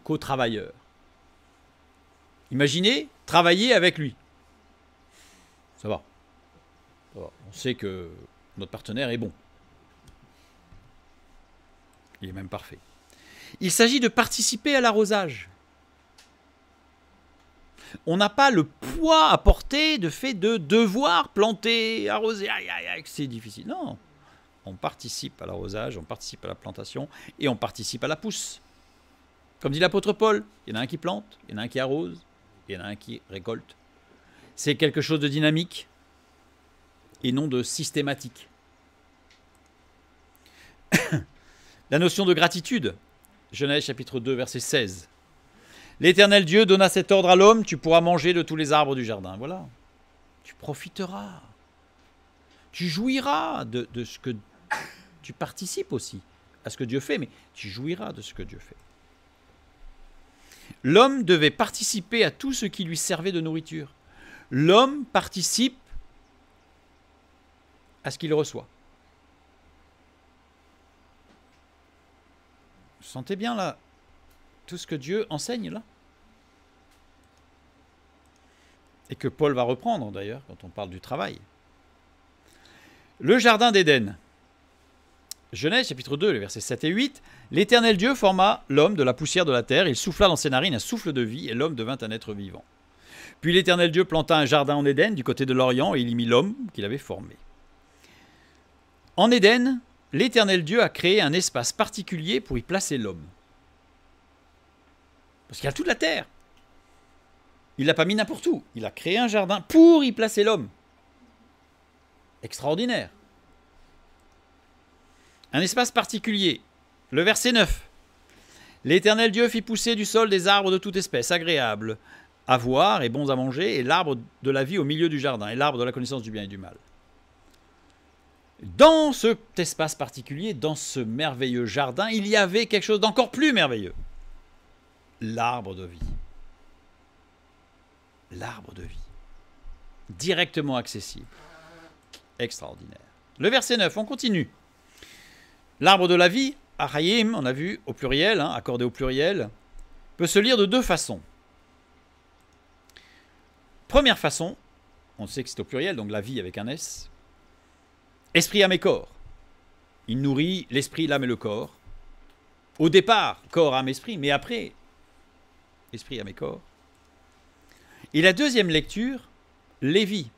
S1: co-travailleur. Imaginez travailler avec lui. Ça va. On sait que notre partenaire est bon. Il est même parfait. Il s'agit de participer à l'arrosage. On n'a pas le poids à porter de fait de devoir planter, arroser, c'est difficile. Non, on participe à l'arrosage, on participe à la plantation et on participe à la pousse. Comme dit l'apôtre Paul, il y en a un qui plante, il y en a un qui arrose, il y en a un qui récolte. C'est quelque chose de dynamique et non de systématique. La notion de gratitude, Genèse chapitre 2, verset 16. L'Éternel Dieu donna cet ordre à l'homme, tu pourras manger de tous les arbres du jardin. Voilà. Tu profiteras. Tu jouiras de ce que... Tu participes aussi à ce que Dieu fait, mais tu jouiras de ce que Dieu fait. L'homme devait participer à tout ce qui lui servait de nourriture. L'homme participe à ce qu'il reçoit. Vous sentez bien là tout ce que Dieu enseigne là? Et que Paul va reprendre d'ailleurs quand on parle du travail. Le jardin d'Éden. Genèse chapitre 2, les versets 7 et 8. L'Éternel Dieu forma l'homme de la poussière de la terre, il souffla dans ses narines un souffle de vie, et l'homme devint un être vivant. Puis l'Éternel Dieu planta un jardin en Éden, du côté de l'Orient, et il y mit l'homme qu'il avait formé. En Éden, l'Éternel Dieu a créé un espace particulier pour y placer l'homme. Parce qu'il y a toute la terre. Il ne l'a pas mis n'importe où. Il a créé un jardin pour y placer l'homme. Extraordinaire. Un espace particulier. Le verset 9. L'Éternel Dieu fit pousser du sol des arbres de toute espèce, agréables à voir et bons à manger, et l'arbre de la vie au milieu du jardin, et l'arbre de la connaissance du bien et du mal. Dans cet espace particulier, dans ce merveilleux jardin, il y avait quelque chose d'encore plus merveilleux. L'arbre de vie. L'arbre de vie. Directement accessible. Extraordinaire. Le verset 9, on continue. L'arbre de la vie, Arayim, on a vu au pluriel, accordé au pluriel, peut se lire de deux façons. Première façon, on sait que c'est au pluriel, donc la vie avec un S. Esprit, âme et corps. Il nourrit l'esprit, l'âme et le corps. Au départ, corps, âme, esprit, mais après, esprit, âme et corps. Et la deuxième lecture, les vies.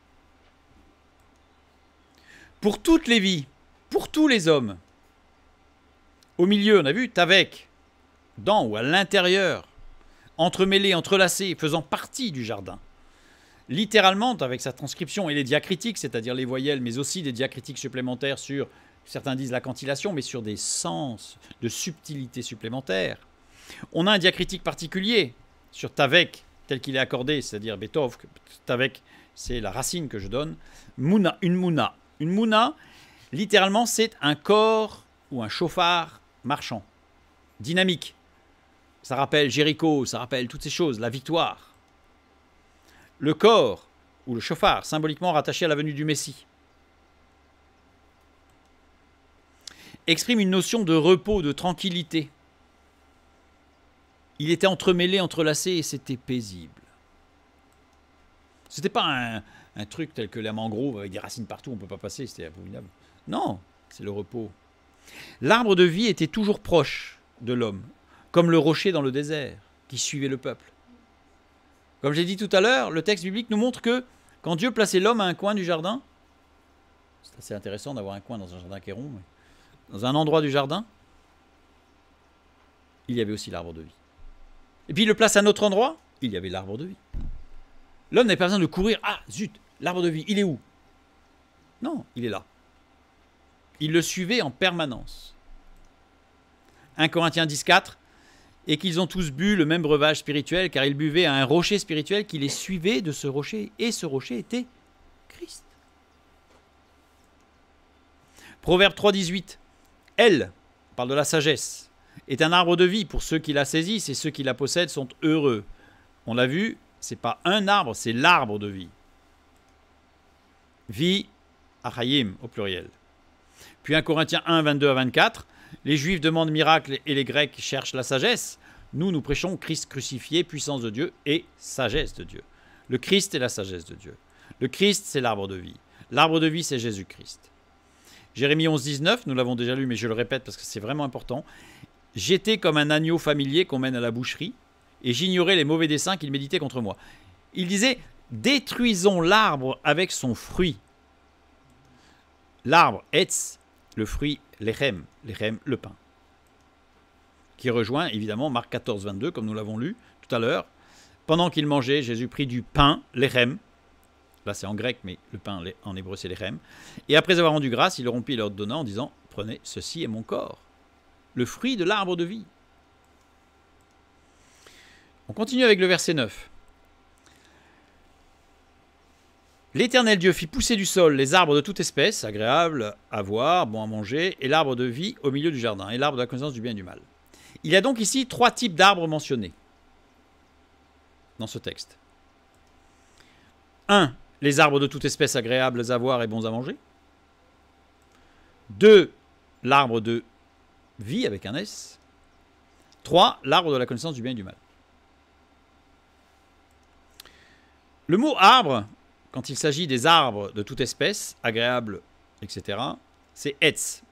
S1: Pour toutes les vies, pour tous les hommes. Au milieu, on a vu, Tavek, dans ou à l'intérieur, entremêlés, entrelacés, faisant partie du jardin. Littéralement, avec sa transcription et les diacritiques, c'est-à-dire les voyelles, mais aussi des diacritiques supplémentaires sur, certains disent la cantillation, mais sur des sens de subtilité supplémentaires. On a un diacritique particulier sur Tavek, tel qu'il est accordé, c'est-à-dire Betov, Tavek, c'est la racine que je donne, Mouna, une Mouna. Une Mouna, littéralement, c'est un corps ou un chauffard marchand, dynamique. Ça rappelle Jéricho, ça rappelle toutes ces choses, la victoire. Le corps, ou le chauffard, symboliquement rattaché à la venue du Messie, exprime une notion de repos, de tranquillité. Il était entremêlé, entrelacé et c'était paisible. C'était pas un truc tel que la mangrove avec des racines partout, on ne peut pas passer, c'était abominable. Non, c'est le repos. L'arbre de vie était toujours proche de l'homme, comme le rocher dans le désert qui suivait le peuple. Comme j'ai dit tout à l'heure, le texte biblique nous montre que quand Dieu plaçait l'homme à un coin du jardin, c'est assez intéressant d'avoir un coin dans un jardin qui est rond, mais dans un endroit du jardin, il y avait aussi l'arbre de vie. Et puis il le place à un autre endroit, il y avait l'arbre de vie. L'homme n'avait pas besoin de courir. Ah, zut, l'arbre de vie, il est où? Non, il est là. Il le suivait en permanence. 1 Corinthiens 10,4, et qu'ils ont tous bu le même breuvage spirituel, car ils buvaient à un rocher spirituel qui les suivait de ce rocher, et ce rocher était Christ. Proverbe 3,18, elle, on parle de la sagesse, est un arbre de vie pour ceux qui la saisissent, et ceux qui la possèdent sont heureux. On l'a vu, c'est pas un arbre, c'est l'arbre de vie. Vie, Achayim, au pluriel. Puis 1 Corinthiens 1, 22 à 24, les Juifs demandent miracle et les Grecs cherchent la sagesse. Nous, nous prêchons Christ crucifié, puissance de Dieu et sagesse de Dieu. Le Christ est la sagesse de Dieu. Le Christ, c'est l'arbre de vie. L'arbre de vie, c'est Jésus-Christ. Jérémie 11, 19, nous l'avons déjà lu, mais je le répète parce que c'est vraiment important. J'étais comme un agneau familier qu'on mène à la boucherie, et j'ignorais les mauvais desseins qu'il méditait contre moi. Il disait, détruisons l'arbre avec son fruit. L'arbre, etz, le fruit, lechem, le pain. Qui rejoint évidemment Marc 14, 22, comme nous l'avons lu tout à l'heure. Pendant qu'il mangeait, Jésus prit du pain, lechem. Là c'est en grec, mais le pain en hébreu c'est lechem. Et après avoir rendu grâce, il le rompit et leur donna en disant, prenez, ceci est mon corps. Le fruit de l'arbre de vie. On continue avec le verset 9. L'Éternel Dieu fit pousser du sol les arbres de toute espèce, agréables à voir, bons à manger, et l'arbre de vie au milieu du jardin, et l'arbre de la connaissance du bien et du mal. Il y a donc ici 3 types d'arbres mentionnés dans ce texte. 1. Les arbres de toute espèce agréables à voir et bons à manger. 2. L'arbre de vie avec un S. 3. L'arbre de la connaissance du bien et du mal. Le mot arbre, quand il s'agit des arbres de toute espèce, agréables, etc., c'est etz,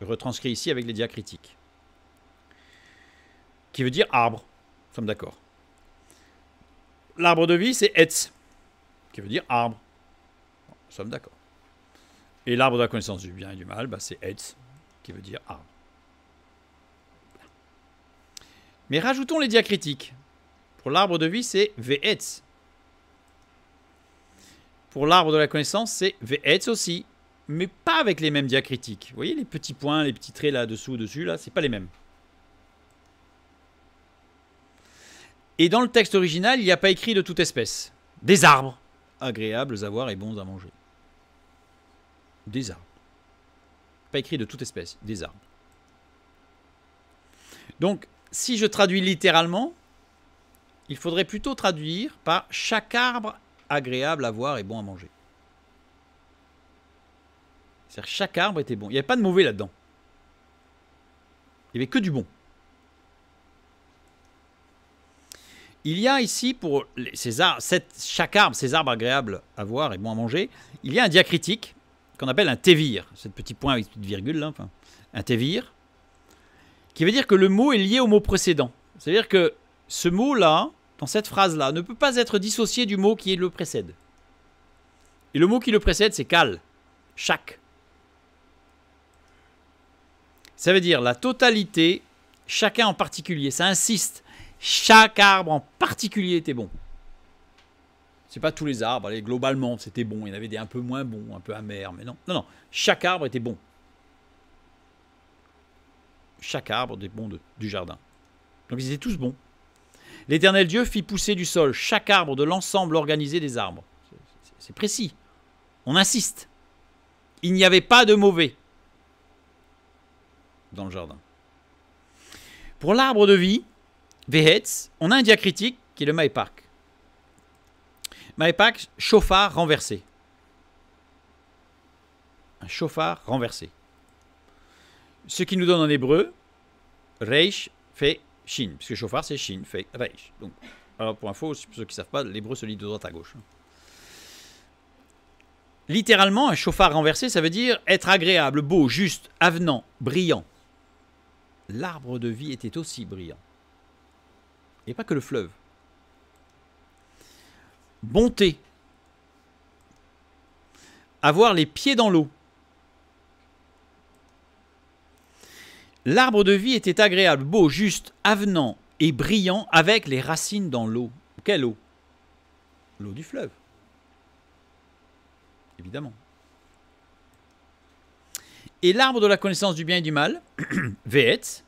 S1: retranscrit ici avec les diacritiques, qui veut dire arbre. Nous sommes d'accord. L'arbre de vie, c'est etz, qui veut dire arbre. Nous sommes d'accord. Et l'arbre de la connaissance du bien et du mal, bah, c'est etz, qui veut dire arbre. Mais rajoutons les diacritiques. Pour l'arbre de vie, c'est ve'etz. Pour l'arbre de la connaissance, c'est ve'etz aussi, mais pas avec les mêmes diacritiques. Vous voyez les petits points, les petits traits là-dessous, dessus, là, c'est pas les mêmes. Et dans le texte original, il n'y a pas écrit de toute espèce. Des arbres, agréables à voir et bons à manger. Des arbres. Pas écrit de toute espèce, des arbres. Donc, si je traduis littéralement, il faudrait plutôt traduire par chaque arbre agréable à voir et bon à manger. C'est-à-dire chaque arbre était bon. Il n'y avait pas de mauvais là-dedans. Il n'y avait que du bon. Il y a ici pour chaque arbre, ces arbres agréables à voir et bon à manger, il y a un diacritique qu'on appelle un tévir. C'est le petit point avec petite virgule là, enfin, un tévir, qui veut dire que le mot est lié au mot précédent. C'est-à-dire que ce mot-là, dans cette phrase-là, ne peut pas être dissocié du mot qui le précède. Et le mot qui le précède, c'est kal, chaque. Ça veut dire la totalité, chacun en particulier. Ça insiste. Chaque arbre en particulier était bon. C'est pas tous les arbres. Allez, globalement, c'était bon. Il y en avait des un peu moins bons, un peu amers, mais non. Non, non. Chaque arbre était bon. Chaque arbre des bons du jardin. Donc ils étaient tous bons. L'Éternel Dieu fit pousser du sol chaque arbre de l'ensemble organisé des arbres. C'est précis. On insiste. Il n'y avait pas de mauvais dans le jardin. Pour l'arbre de vie, Vehetz, on a un diacritique qui est le Maïpak. Maïpak, chauffard renversé. Un chauffard renversé. Ce qui nous donne en hébreu, Reish fait Shin, puisque chauffard c'est Shin, fait Reish. Donc, alors pour info, pour ceux qui ne savent pas, l'hébreu se lit de droite à gauche. Littéralement, un chauffard renversé, ça veut dire être agréable, beau, juste, avenant, brillant. L'arbre de vie était aussi brillant. Et pas que le fleuve. Bonté. Avoir les pieds dans l'eau. L'arbre de vie était agréable, beau, juste, avenant et brillant avec les racines dans l'eau. Quelle eau? L'eau du fleuve. Évidemment. Et l'arbre de la connaissance du bien et du mal, Vehetz,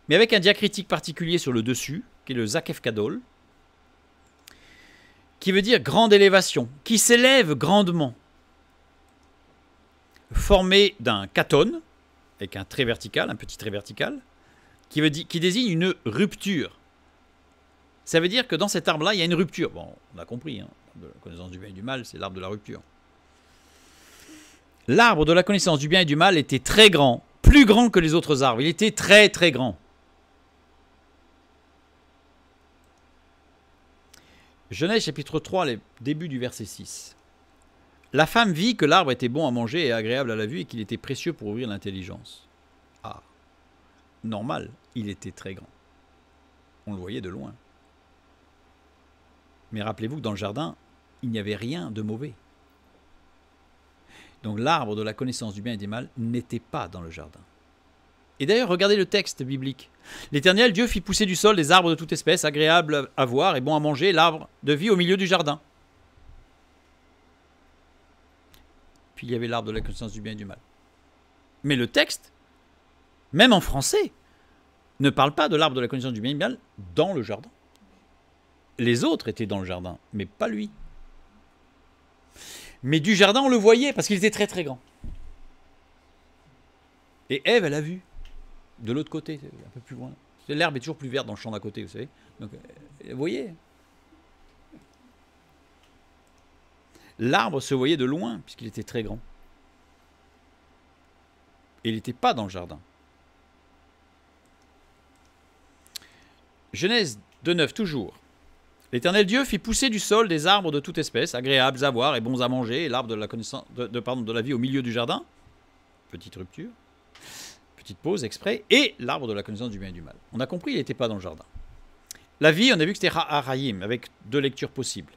S1: mais avec un diacritique particulier sur le dessus, qui est le Zakef Kadol, qui veut dire grande élévation, qui s'élève grandement, formé d'un katon, avec un trait vertical, un petit trait vertical, qui désigne une rupture. Ça veut dire que dans cet arbre-là, il y a une rupture. Bon, on a compris, hein, de la connaissance du bien et du mal, c'est l'arbre de la rupture. L'arbre de la connaissance du bien et du mal était très grand, plus grand que les autres arbres. Il était très très grand. Genèse chapitre 3, le début du verset 6. La femme vit que l'arbre était bon à manger et agréable à la vue et qu'il était précieux pour ouvrir l'intelligence. Ah, normal, il était très grand. On le voyait de loin. Mais rappelez-vous que dans le jardin, il n'y avait rien de mauvais. Donc l'arbre de la connaissance du bien et du mal n'était pas dans le jardin. Et d'ailleurs, regardez le texte biblique. L'Éternel Dieu fit pousser du sol des arbres de toute espèce, agréables à voir et bons à manger, l'arbre de vie au milieu du jardin. Puis il y avait l'arbre de la connaissance du bien et du mal. Mais le texte, même en français, ne parle pas de l'arbre de la connaissance du bien et du mal dans le jardin. Les autres étaient dans le jardin, mais pas lui. Mais du jardin, on le voyait parce qu'il était très très grand. Et Ève, elle a vu. De l'autre côté, un peu plus loin. L'herbe est toujours plus verte dans le champ d'à côté, vous savez. Donc, vous voyez. L'arbre se voyait de loin, puisqu'il était très grand. Et il n'était pas dans le jardin. Genèse 2,9, toujours. L'Éternel Dieu fit pousser du sol des arbres de toute espèce, agréables à voir et bons à manger, et l'arbre de la connaissance de la vie au milieu du jardin. Petite rupture. Petite pause exprès. Et l'arbre de la connaissance du bien et du mal. On a compris, il n'était pas dans le jardin. La vie, on a vu que c'était Ha'arayim, avec deux lectures possibles.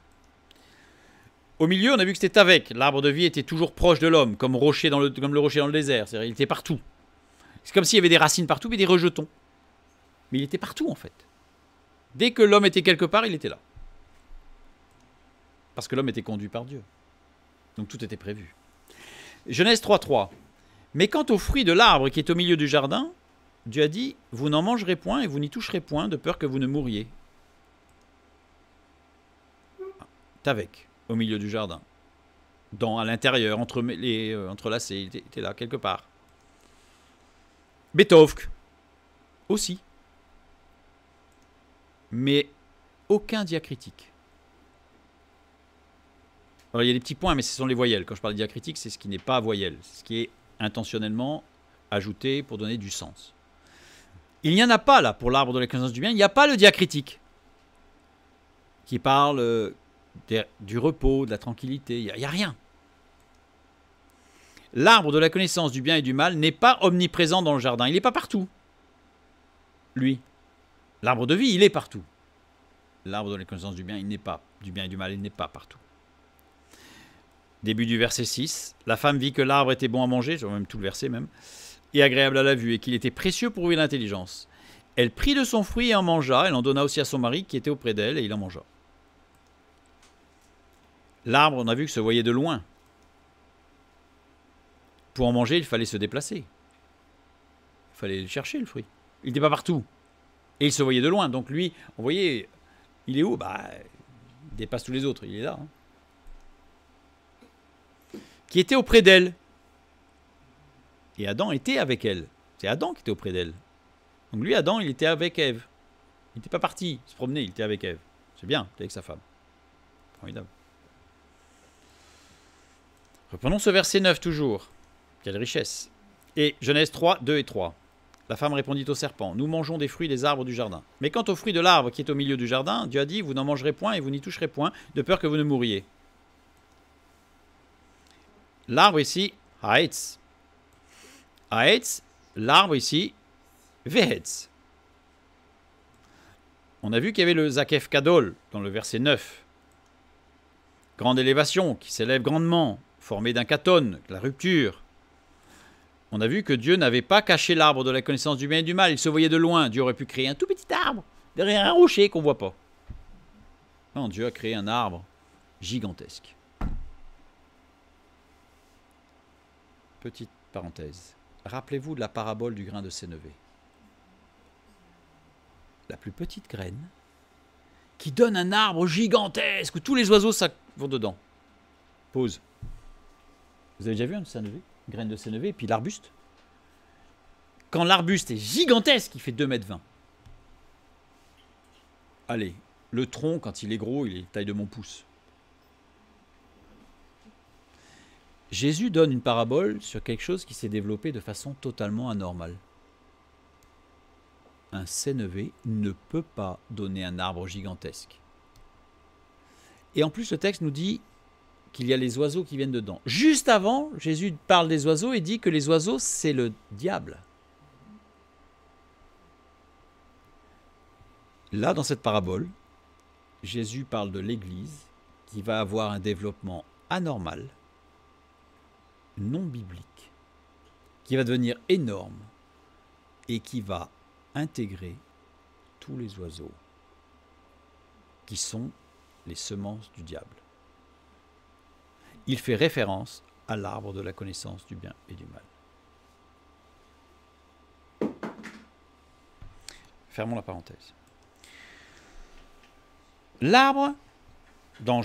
S1: Au milieu, on a vu que c'était avec. L'arbre de vie était toujours proche de l'homme, comme le rocher dans le désert. C'est-à-dire, il était partout. C'est comme s'il y avait des racines partout, mais des rejetons. Mais il était partout, en fait. Dès que l'homme était quelque part, il était là. Parce que l'homme était conduit par Dieu. Donc tout était prévu. Genèse 3,3. Mais quant au fruit de l'arbre qui est au milieu du jardin, Dieu a dit, vous n'en mangerez point et vous n'y toucherez point, de peur que vous ne mouriez. T'avec, au milieu du jardin. À l'intérieur, entrelacés, il était là, quelque part. Betovk, aussi. Mais aucun diacritique. Alors il y a des petits points, mais ce sont les voyelles. Quand je parle de diacritique, c'est ce qui n'est pas voyelle. C'est ce qui est intentionnellement ajouté pour donner du sens. Il n'y en a pas là pour l'arbre de la connaissance du bien. Il n'y a pas le diacritique qui parle du repos, de la tranquillité. Il n'y a rien. L'arbre de la connaissance du bien et du mal n'est pas omniprésent dans le jardin. Il n'est pas partout. Lui. L'arbre de vie, il est partout. L'arbre de la connaissance du bien, il n'est pas. Du bien et du mal, il n'est pas partout. Début du verset 6. La femme vit que l'arbre était bon à manger, je vois même tout le verset même, et agréable à la vue, et qu'il était précieux pour ouvrir l'intelligence. Elle prit de son fruit et en mangea. Elle en donna aussi à son mari qui était auprès d'elle, et il en mangea. L'arbre, on a vu que se voyait de loin. Pour en manger, il fallait se déplacer. Il fallait le chercher, le fruit. Il n'était pas partout. Et il se voyait de loin. Donc lui, on voyait, il est où? Il dépasse tous les autres. Il est là. Qui était auprès d'elle. Et Adam était avec elle. C'est Adam qui était auprès d'elle. Donc lui, Adam, il était avec Ève. Il n'était pas parti se promener, il était avec Ève. C'est bien, il était avec sa femme. Formidable. Reprenons ce verset 9 toujours. Quelle richesse. Et Genèse 3, 2 et 3. La femme répondit au serpent, nous mangeons des fruits des arbres du jardin. Mais quant au fruit de l'arbre qui est au milieu du jardin, Dieu a dit, vous n'en mangerez point et vous n'y toucherez point, de peur que vous ne mouriez. L'arbre ici, Haetz. Haetz, l'arbre ici, Vehetz. On a vu qu'il y avait le Zakef Kadol dans le verset 9. Grande élévation qui s'élève grandement, formée d'un katon, la rupture. On a vu que Dieu n'avait pas caché l'arbre de la connaissance du bien et du mal. Il se voyait de loin. Dieu aurait pu créer un tout petit arbre derrière un rocher qu'on ne voit pas. Non, Dieu a créé un arbre gigantesque. Petite parenthèse. Rappelez-vous de la parabole du grain de sénévé. La plus petite graine qui donne un arbre gigantesque où tous les oiseaux vont dedans. Pause. Vous avez déjà vu un sénévé? Graine de sénévé, et puis l'arbuste. Quand l'arbuste est gigantesque, il fait 2,20 m. Allez, le tronc, quand il est gros, il est taille de mon pouce. Jésus donne une parabole sur quelque chose qui s'est développé de façon totalement anormale. Un sénévé ne peut pas donner un arbre gigantesque. Et en plus, le texte nous dit qu'il y a les oiseaux qui viennent dedans. Juste avant, Jésus parle des oiseaux et dit que les oiseaux, c'est le diable. Là, dans cette parabole, Jésus parle de l'Église qui va avoir un développement anormal, non biblique, qui va devenir énorme et qui va intégrer tous les oiseaux qui sont les semences du diable. Il fait référence à l'arbre de la connaissance du bien et du mal. Fermons la parenthèse. L'arbre, dans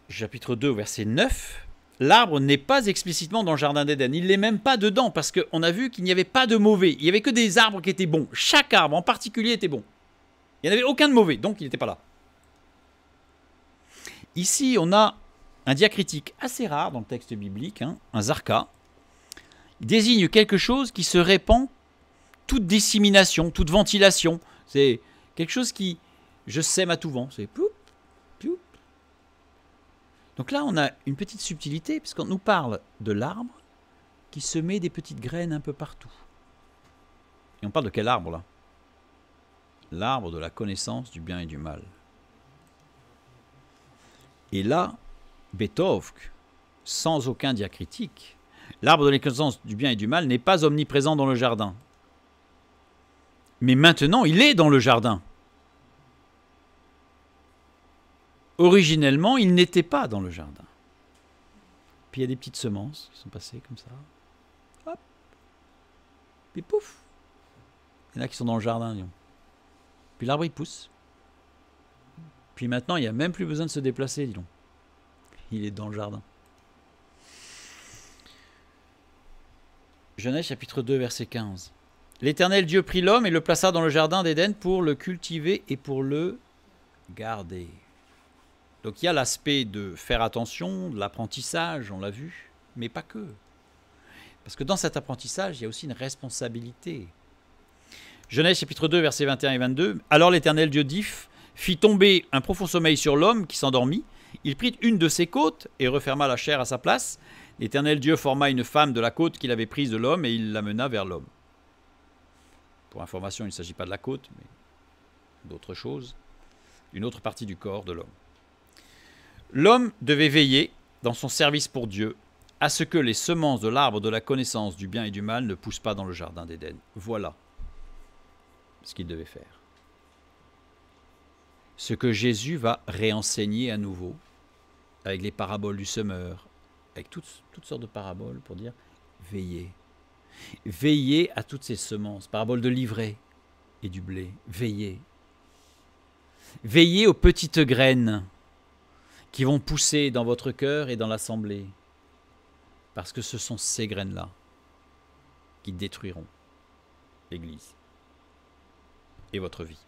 S1: chapitre 2, verset 9, l'arbre n'est pas explicitement dans le jardin d'Éden. Il n'est même pas dedans parce qu'on a vu qu'il n'y avait pas de mauvais. Il n'y avait que des arbres qui étaient bons. Chaque arbre en particulier était bon. Il n'y en avait aucun de mauvais, donc il n'était pas là. Ici, on a un diacritique assez rare dans le texte biblique, hein, un zarka, désigne quelque chose qui se répand, toute dissémination, toute ventilation. C'est quelque chose qui, je sème à tout vent, c'est ploup, ploup. Donc là, on a une petite subtilité, puisqu'on nous parle de l'arbre qui se met des petites graines un peu partout. Et on parle de quel arbre là? L'arbre de la connaissance du bien et du mal. Et là, Betovk, sans aucun diacritique, l'arbre de la connaissance du bien et du mal n'est pas omniprésent dans le jardin. Mais maintenant, il est dans le jardin. Originellement, il n'était pas dans le jardin. Puis il y a des petites semences qui sont passées comme ça. Hop. Puis pouf. Il y en a qui sont dans le jardin, disons. Puis l'arbre, il pousse. Puis maintenant, il n'y a même plus besoin de se déplacer, dis donc. Il est dans le jardin. Genèse chapitre 2, verset 15. L'Éternel Dieu prit l'homme et le plaça dans le jardin d'Éden pour le cultiver et pour le garder. Donc il y a l'aspect de faire attention, de l'apprentissage, on l'a vu, mais pas que. Parce que dans cet apprentissage, il y a aussi une responsabilité. Genèse chapitre 2, versets 21 et 22. Alors l'Éternel Dieu dit, fit tomber un profond sommeil sur l'homme qui s'endormit. Il prit une de ses côtes et referma la chair à sa place. L'Éternel Dieu forma une femme de la côte qu'il avait prise de l'homme et il l'amena vers l'homme. Pour information, il ne s'agit pas de la côte, mais d'autre chose, une autre partie du corps de l'homme. L'homme devait veiller, dans son service pour Dieu, à ce que les semences de l'arbre de la connaissance du bien et du mal ne poussent pas dans le jardin d'Éden. Voilà ce qu'il devait faire. Ce que Jésus va réenseigner à nouveau, avec les paraboles du semeur, avec toutes sortes de paraboles pour dire veillez. Veillez à toutes ces semences, parabole de l'ivraie et du blé, veillez. Veillez aux petites graines qui vont pousser dans votre cœur et dans l'assemblée, parce que ce sont ces graines-là qui détruiront l'Église et votre vie.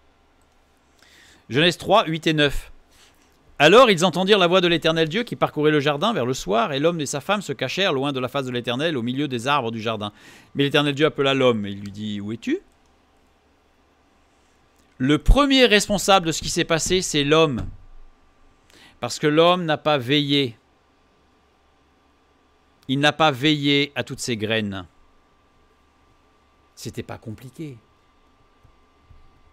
S1: Genèse 3, 8 et 9. Alors ils entendirent la voix de l'Éternel Dieu qui parcourait le jardin vers le soir, et l'homme et sa femme se cachèrent loin de la face de l'Éternel, au milieu des arbres du jardin. Mais l'Éternel Dieu appela l'homme, et il lui dit, où es-tu? Le premier responsable de ce qui s'est passé, c'est l'homme. Parce que l'homme n'a pas veillé. Il n'a pas veillé à toutes ces graines. C'était pas compliqué.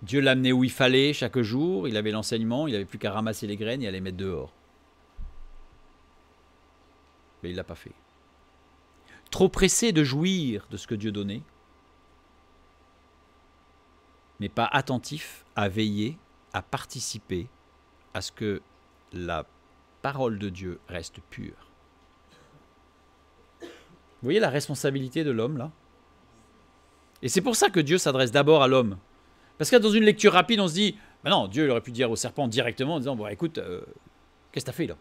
S1: Dieu l'amenait où il fallait chaque jour, il avait l'enseignement, il n'avait plus qu'à ramasser les graines et à les mettre dehors. Mais il ne l'a pas fait. Trop pressé de jouir de ce que Dieu donnait, mais pas attentif à veiller, à participer à ce que la parole de Dieu reste pure. Vous voyez la responsabilité de l'homme là? Et c'est pour ça que Dieu s'adresse d'abord à l'homme. Parce que dans une lecture rapide, on se dit, ben non, Dieu il aurait pu dire au serpent directement en disant, bon écoute, qu'est-ce que tu as fait là?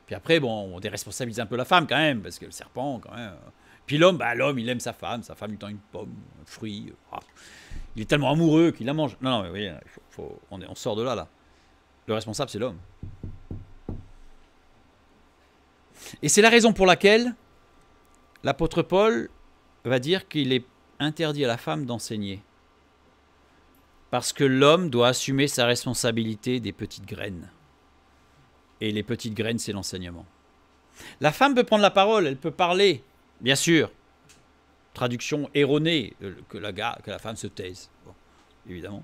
S1: Puis après, bon, on déresponsabilise un peu la femme quand même, parce que le serpent quand même. Puis l'homme, bah, l'homme il aime sa femme lui tend une pomme, un fruit. Il est tellement amoureux qu'il la mange. Non, mais oui, on sort de là. Le responsable, c'est l'homme. Et c'est la raison pour laquelle l'apôtre Paul va dire qu'il est interdit à la femme d'enseigner. Parce que l'homme doit assumer sa responsabilité des petites graines. Et les petites graines, c'est l'enseignement. La femme peut prendre la parole, elle peut parler, bien sûr. Traduction erronée, que la femme se taise, bon, évidemment.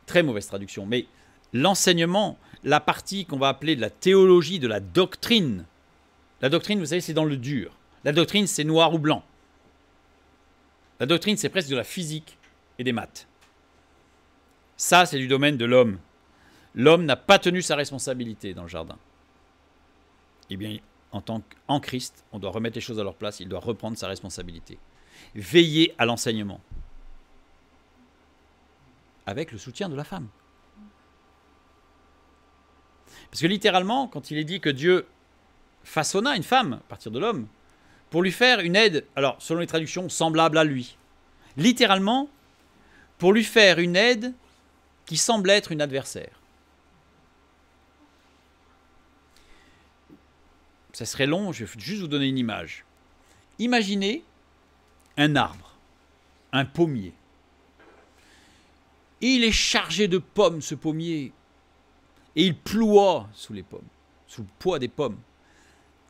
S1: Très mauvaise traduction, mais l'enseignement, la partie qu'on va appeler de la théologie, de la doctrine. La doctrine, vous savez, c'est dans le dur. La doctrine, c'est noir ou blanc. La doctrine, c'est presque de la physique et des maths. Ça, c'est du domaine de l'homme. L'homme n'a pas tenu sa responsabilité dans le jardin. Eh bien, en Christ, on doit remettre les choses à leur place, il doit reprendre sa responsabilité. Veiller à l'enseignement. Avec le soutien de la femme. Parce que littéralement, quand il est dit que Dieu façonna une femme à partir de l'homme, pour lui faire une aide, alors selon les traductions, semblable à lui. Littéralement, pour lui faire une aide qui semble être une adversaire. Ça serait long, je vais juste vous donner une image. Imaginez un arbre, un pommier. Et il est chargé de pommes, ce pommier. Et il ploie sous les pommes, sous le poids des pommes.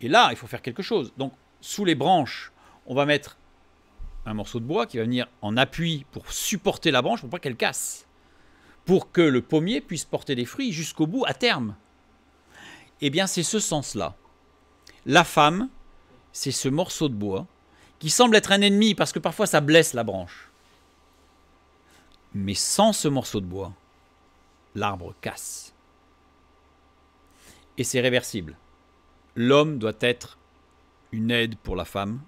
S1: Et là, il faut faire quelque chose. Donc, sous les branches, on va mettre un morceau de bois qui va venir en appui pour supporter la branche, pour pas qu'elle casse. Pour que le pommier puisse porter des fruits jusqu'au bout, à terme. Eh bien, c'est ce sens-là. La femme, c'est ce morceau de bois qui semble être un ennemi parce que parfois ça blesse la branche. Mais sans ce morceau de bois, l'arbre casse. Et c'est réversible. L'homme doit être une aide pour la femme,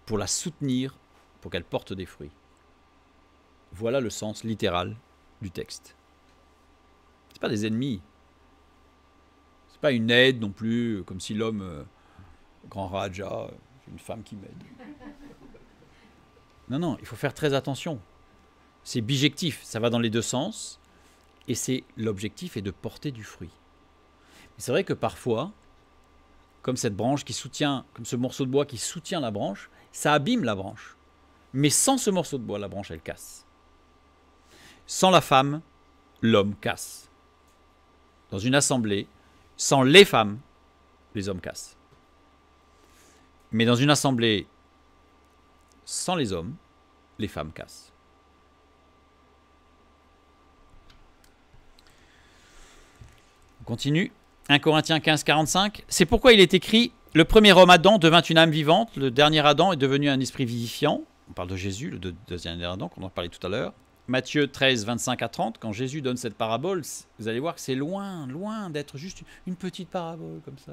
S1: pour la soutenir, pour qu'elle porte des fruits. Voilà le sens littéral du texte. Ce n'est pas des ennemis. Ce n'est pas une aide non plus, comme si l'homme, grand Raja, j'ai une femme qui m'aide. Non, non, il faut faire très attention. C'est bijectif, ça va dans les deux sens, et l'objectif est de porter du fruit. Mais c'est vrai que parfois, comme cette branche qui soutient, comme ce morceau de bois qui soutient la branche, ça abîme la branche. Mais sans ce morceau de bois, la branche, elle casse. Sans la femme, l'homme casse. Dans une assemblée, sans les femmes, les hommes cassent. Mais dans une assemblée, sans les hommes, les femmes cassent. On continue. 1 Corinthiens 15, 45. C'est pourquoi il est écrit « Le premier homme Adam devint une âme vivante, le dernier Adam est devenu un esprit vivifiant. » On parle de Jésus, le deuxième Adam, qu'on en parlait tout à l'heure. Matthieu 13, 25 à 30, quand Jésus donne cette parabole, vous allez voir que c'est loin, loin d'être juste une petite parabole comme ça,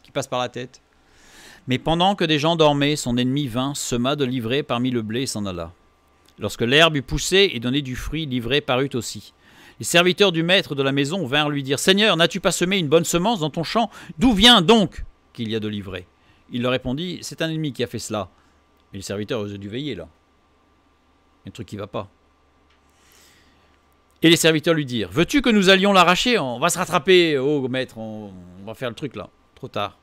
S1: qui passe par la tête. Mais pendant que des gens dormaient, son ennemi vint, sema de l'ivraie parmi le blé et s'en alla. Lorsque l'herbe eut poussé et donné du fruit, l'ivraie parut aussi. Les serviteurs du maître de la maison vinrent lui dire « Seigneur, n'as-tu pas semé une bonne semence dans ton champ? D'où vient donc qu'il y a de l'ivraie ?» Il leur répondit « C'est un ennemi qui a fait cela. » Et les serviteurs ont dû veiller là. Il y a un truc qui ne va pas. Et les serviteurs lui dirent « Veux-tu que nous allions l'arracher? On va se rattraper, oh maître, on va faire le truc là. Trop tard. »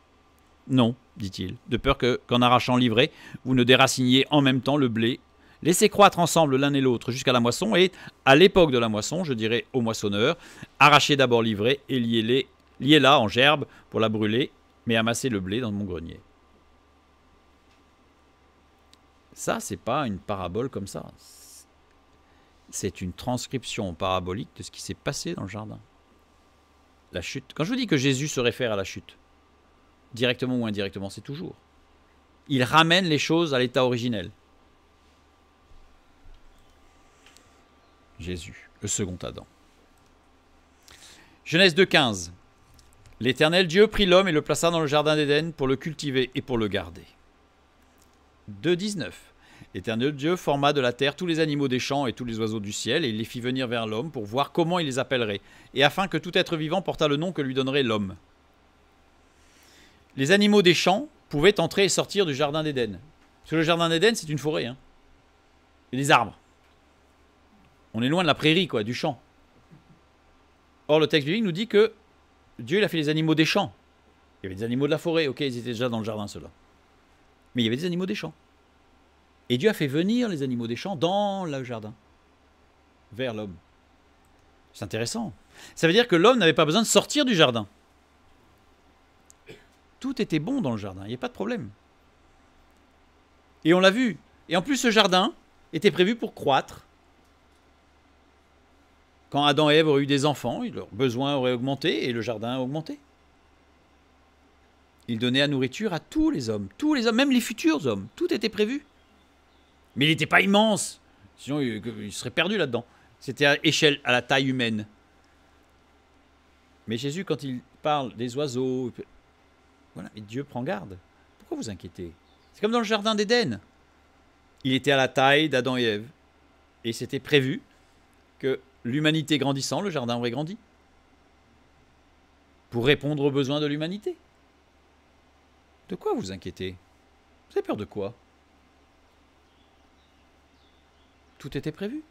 S1: « Non, dit-il, de peur qu'en arrachant l'ivraie, vous ne déraciniez en même temps le blé. Laissez croître ensemble l'un et l'autre jusqu'à la moisson, et à l'époque de la moisson, je dirai au moissonneur, arrachez d'abord l'ivraie et liez-la en gerbe pour la brûler, mais amassez le blé dans mon grenier. » Ça, c'est pas une parabole comme ça. C'est une transcription parabolique de ce qui s'est passé dans le jardin. La chute. Quand je vous dis que Jésus se réfère à la chute, directement ou indirectement, c'est toujours. Il ramène les choses à l'état originel. Jésus, le second Adam. Genèse 2,15. L'Éternel Dieu prit l'homme et le plaça dans le jardin d'Éden pour le cultiver et pour le garder. 2,19. L'Éternel Dieu forma de la terre tous les animaux des champs et tous les oiseaux du ciel, et il les fit venir vers l'homme pour voir comment il les appellerait, et afin que tout être vivant portât le nom que lui donnerait l'homme. Les animaux des champs pouvaient entrer et sortir du jardin d'Éden. Parce que le jardin d'Éden, c'est une forêt. Il y a des arbres. On est loin de la prairie, quoi, du champ. Or, le texte biblique nous dit que Dieu il a fait les animaux des champs. Il y avait des animaux de la forêt. Ok, ils étaient déjà dans le jardin, ceux-là. Mais il y avait des animaux des champs. Et Dieu a fait venir les animaux des champs dans le jardin, vers l'homme. C'est intéressant. Ça veut dire que l'homme n'avait pas besoin de sortir du jardin. Tout était bon dans le jardin, il n'y a pas de problème. Et on l'a vu. Et en plus, ce jardin était prévu pour croître. Quand Adam et Ève auraient eu des enfants, leurs besoins auraient augmenté et le jardin a augmenté. Il donnait à nourriture à tous les hommes, même les futurs hommes. Tout était prévu. Mais il n'était pas immense, sinon il serait perdu là-dedans. C'était à échelle, à la taille humaine. Mais Jésus, quand il parle des oiseaux, voilà, et Dieu prend garde. Pourquoi vous inquiétez? C'est comme dans le jardin d'Éden. Il était à la taille d'Adam et Ève. Et c'était prévu que l'humanité grandissant, le jardin aurait grandi. Pour répondre aux besoins de l'humanité. De quoi vous inquiétez? Vous avez peur de quoi? Tout était prévu.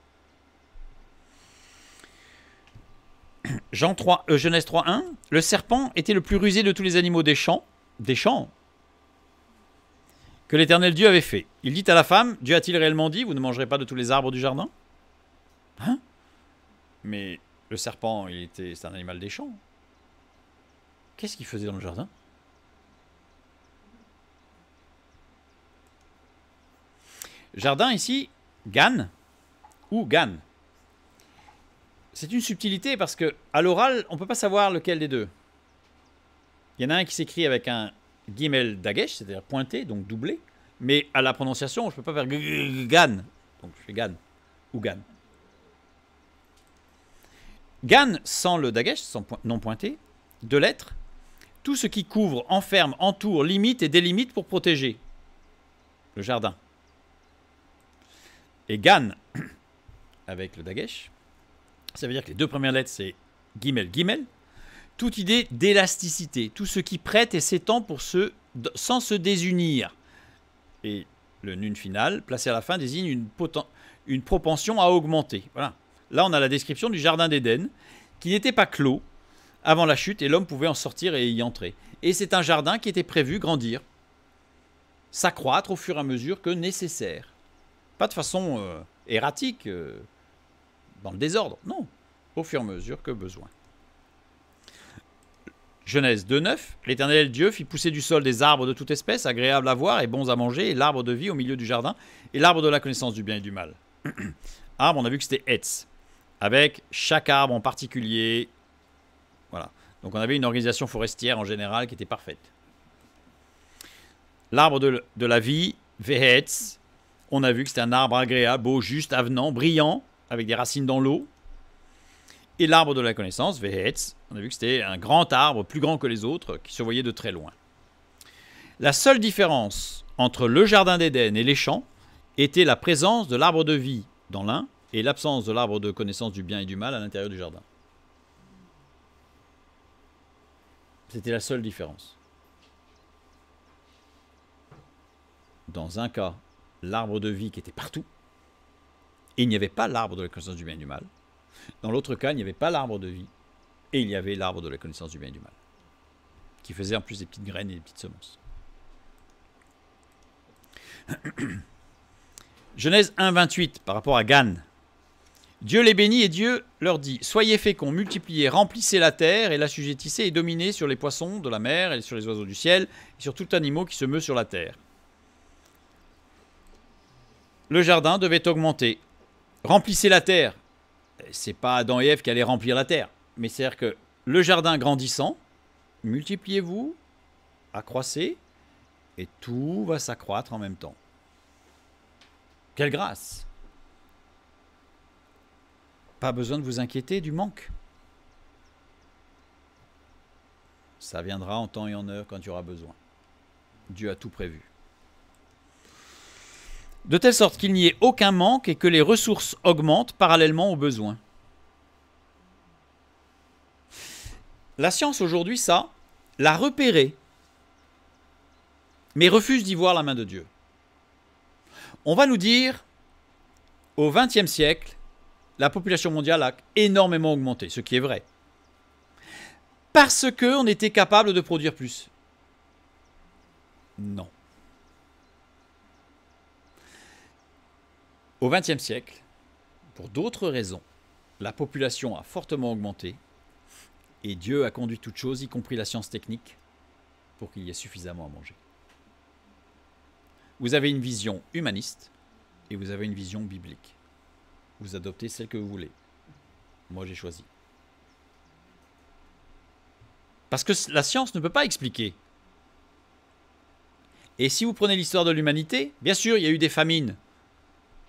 S1: Genèse 3.1, le serpent était le plus rusé de tous les animaux des champs des champs que l'Éternel Dieu avait fait. Il dit à la femme, Dieu a-t-il réellement dit, vous ne mangerez pas de tous les arbres du jardin? Hein? Mais le serpent, c'est un animal des champs. Qu'est-ce qu'il faisait dans le jardin? Jardin ici, Gan ou Gan. C'est une subtilité parce que à l'oral, on ne peut pas savoir lequel des deux. Il y en a un qui s'écrit avec un Gimel Dagesh, c'est-à-dire pointé, donc doublé. Mais à la prononciation, je ne peux pas faire Gan. Donc je fais Gan ou Gan. Gan sans le Dagesh, sans non pointé, deux lettres. Tout ce qui couvre, enferme, entoure, limite et délimite pour protéger le jardin. Et Gan, avec le Dagesh, ça veut dire que les deux premières lettres, c'est Gimel, Gimel. Toute idée d'élasticité, tout ce qui prête et s'étend sans se désunir. Et le nun final, placé à la fin, désigne une propension à augmenter. Voilà. Là, on a la description du jardin d'Éden, qui n'était pas clos avant la chute, et l'homme pouvait en sortir et y entrer. Et c'est un jardin qui était prévu grandir, s'accroître au fur et à mesure que nécessaire. Pas de façon erratique, dans le désordre, non, au fur et à mesure que besoin. Genèse 2.9, l'Éternel Dieu fit pousser du sol des arbres de toute espèce, agréables à voir et bons à manger, et l'arbre de vie au milieu du jardin, et l'arbre de la connaissance du bien et du mal. Arbre, on a vu que c'était Etz, avec chaque arbre en particulier. Voilà. Donc on avait une organisation forestière en général qui était parfaite. L'arbre de la vie, Vehetz, on a vu que c'était un arbre agréable, beau, juste, avenant, brillant, avec des racines dans l'eau. Et l'arbre de la connaissance, Vehetz, on a vu que c'était un grand arbre, plus grand que les autres, qui se voyait de très loin. La seule différence entre le jardin d'Éden et les champs était la présence de l'arbre de vie dans l'un et l'absence de l'arbre de connaissance du bien et du mal à l'intérieur du jardin. C'était la seule différence. Dans un cas, l'arbre de vie qui était partout, et il n'y avait pas l'arbre de la connaissance du bien et du mal. Dans l'autre cas, il n'y avait pas l'arbre de vie, et il y avait l'arbre de la connaissance du bien et du mal, qui faisait en plus des petites graines et des petites semences. Genèse 1.28, par rapport à Gan. Dieu les bénit et Dieu leur dit, soyez féconds, multipliez, remplissez la terre et l'assujettissez et dominez sur les poissons de la mer et sur les oiseaux du ciel et sur tout animal qui se meut sur la terre. Le jardin devait augmenter. Remplissez la terre. C'est pas Adam et Ève qui allaient remplir la terre. Mais c'est-à-dire que le jardin grandissant, multipliez-vous, accroissez, et tout va s'accroître en même temps. Quelle grâce! Pas besoin de vous inquiéter du manque. Ça viendra en temps et en heure quand il y aura besoin. Dieu a tout prévu. De telle sorte qu'il n'y ait aucun manque et que les ressources augmentent parallèlement aux besoins. La science aujourd'hui, ça, l'a repéré, mais refuse d'y voir la main de Dieu. On va nous dire, au XXe siècle, la population mondiale a énormément augmenté, ce qui est vrai. Parce qu'on était capable de produire plus. Non. Au XXe siècle, pour d'autres raisons, la population a fortement augmenté et Dieu a conduit toutes choses, y compris la science technique, pour qu'il y ait suffisamment à manger. Vous avez une vision humaniste et vous avez une vision biblique. Vous adoptez celle que vous voulez. Moi, j'ai choisi. Parce que la science ne peut pas expliquer. Et si vous prenez l'histoire de l'humanité, bien sûr, il y a eu des famines,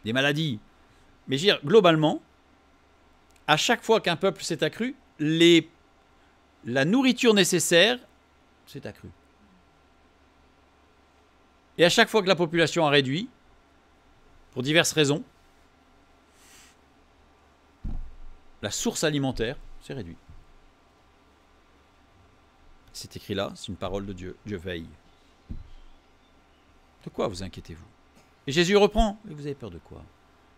S1: des maladies. Mais je veux dire, globalement, à chaque fois qu'un peuple s'est accru, la nourriture nécessaire s'est accrue. Et à chaque fois que la population a réduit, pour diverses raisons, la source alimentaire s'est réduite. C'est écrit là, c'est une parole de Dieu. Dieu veille. De quoi vous inquiétez-vous? Et Jésus reprend. Et vous avez peur de quoi?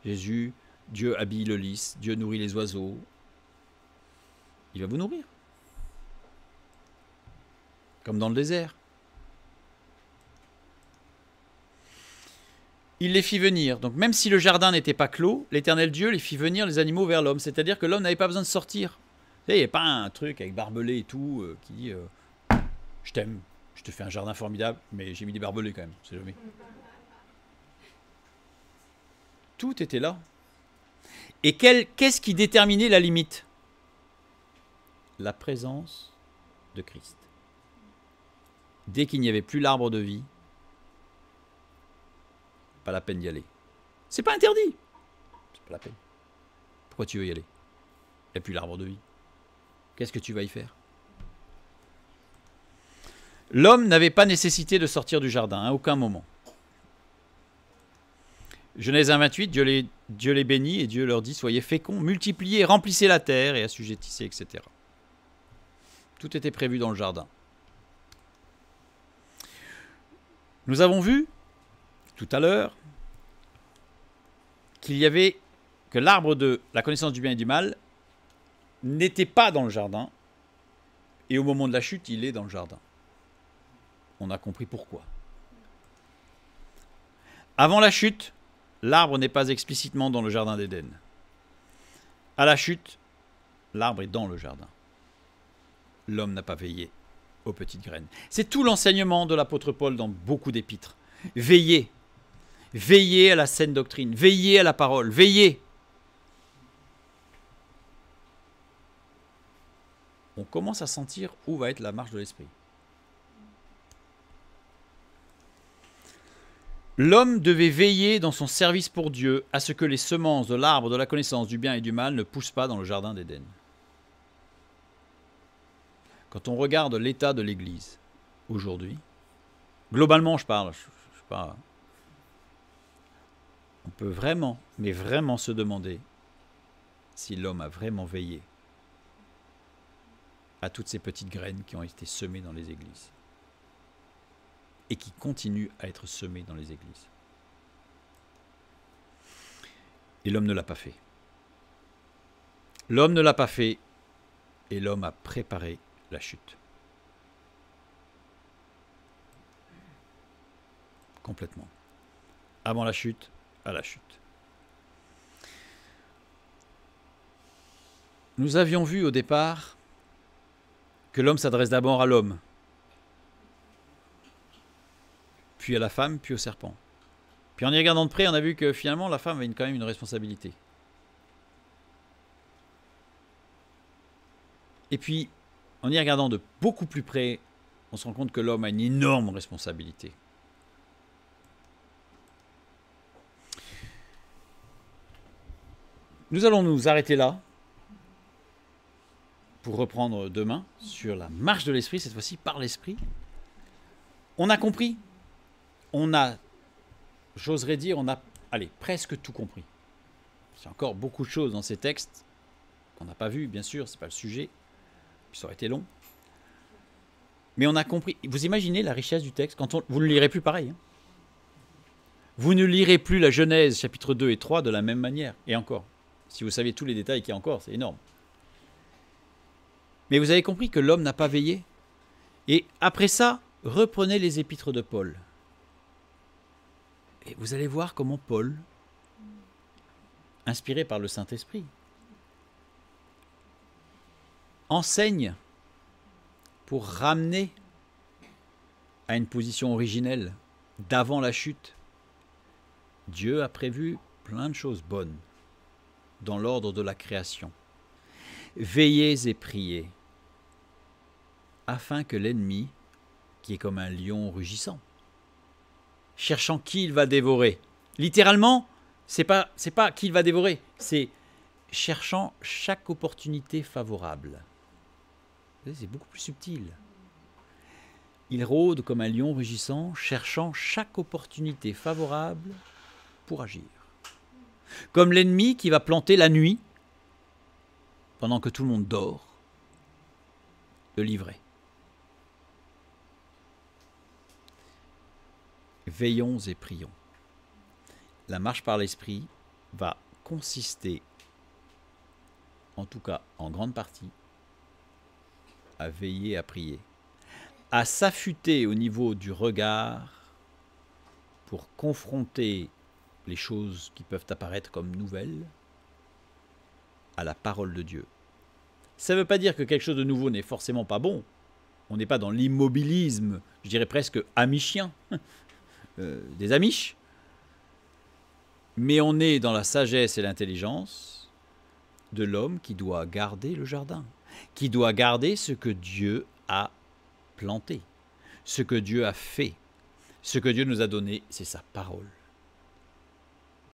S1: Jésus, Dieu habille le lys, Dieu nourrit les oiseaux. Il va vous nourrir. Comme dans le désert. il les fit venir. Donc même si le jardin n'était pas clos, l'Éternel Dieu les fit venir les animaux vers l'homme. C'est-à-dire que l'homme n'avait pas besoin de sortir. Il n'y a pas un truc avec barbelé et tout qui dit je t'aime, je te fais un jardin formidable, mais j'ai mis des barbelés quand même, c'est jamais. Tout était là. Et qu'est-ce qui déterminait la limite? La présence de Christ. Dès qu'il n'y avait plus l'arbre de vie, pas la peine d'y aller. C'est pas interdit. C'est pas la peine. Pourquoi tu veux y aller? Il n'y a plus l'arbre de vie. Qu'est-ce que tu vas y faire? L'homme n'avait pas nécessité de sortir du jardin, à aucun moment. Genèse 1,28, Dieu les bénit et Dieu leur dit, soyez féconds, multipliez, remplissez la terre et assujettissez, etc. Tout était prévu dans le jardin. Nous avons vu tout à l'heure que l'arbre de la connaissance du bien et du mal n'était pas dans le jardin et au moment de la chute, il est dans le jardin. On a compris pourquoi. Avant la chute, l'arbre n'est pas explicitement dans le jardin d'Éden. À la chute, l'arbre est dans le jardin. L'homme n'a pas veillé aux petites graines. C'est tout l'enseignement de l'apôtre Paul dans beaucoup d'épîtres. Veillez. Veillez à la saine doctrine. Veillez à la parole. Veillez. On commence à sentir où va être la marche de l'esprit. L'homme devait veiller dans son service pour Dieu à ce que les semences de l'arbre de la connaissance du bien et du mal ne poussent pas dans le jardin d'Éden. Quand on regarde l'état de l'Église aujourd'hui, globalement je parle, je sais pas, on peut vraiment, mais vraiment se demander si l'homme a vraiment veillé à toutes ces petites graines qui ont été semées dans les églises et qui continuent à être semées dans les églises. Et l'homme ne l'a pas fait. L'homme ne l'a pas fait et l'homme a préparé la chute. Complètement. Avant la chute, à la chute. Nous avions vu au départ que l'homme s'adresse d'abord à l'homme, puis à la femme, puis au serpent. Puis en y regardant de près, on a vu que finalement la femme avait quand même une responsabilité. Et puis, en y regardant de beaucoup plus près, on se rend compte que l'homme a une énorme responsabilité. Nous allons nous arrêter là pour reprendre demain sur la marche de l'esprit, cette fois-ci par l'esprit. On a compris. On a, j'oserais dire, on a, presque tout compris. Il y a encore beaucoup de choses dans ces textes qu'on n'a pas vues, bien sûr, ce n'est pas le sujet, puis ça aurait été long. Mais on a compris. Vous imaginez la richesse du texte quand vous ne lirez plus pareil. Hein. Vous ne lirez plus la Genèse, chapitres 2 et 3, de la même manière. Et encore, si vous savez tous les détails qu'il y a encore, c'est énorme. Mais vous avez compris que l'homme n'a pas veillé. Et après ça, reprenez les épîtres de Paul. Et vous allez voir comment Paul, inspiré par le Saint-Esprit, enseigne pour ramener à une position originelle d'avant la chute. Dieu a prévu plein de choses bonnes dans l'ordre de la création. Veillez et priez afin que l'ennemi, qui est comme un lion rugissant, cherchant qui il va dévorer. Littéralement, c'est pas qui il va dévorer, c'est cherchant chaque opportunité favorable. C'est beaucoup plus subtil. Il rôde comme un lion rugissant, cherchant chaque opportunité favorable pour agir. Comme l'ennemi qui va planter la nuit, pendant que tout le monde dort, le livrer. Veillons et prions. La marche par l'esprit va consister, en tout cas en grande partie, à veiller, à prier, à s'affûter au niveau du regard pour confronter les choses qui peuvent apparaître comme nouvelles à la parole de Dieu. Ça ne veut pas dire que quelque chose de nouveau n'est forcément pas bon. On n'est pas dans l'immobilisme, je dirais presque amichien, des amiches. Mais on est dans la sagesse et l'intelligence de l'homme qui doit garder le jardin, qui doit garder ce que Dieu a planté, ce que Dieu a fait, ce que Dieu nous a donné, c'est sa parole.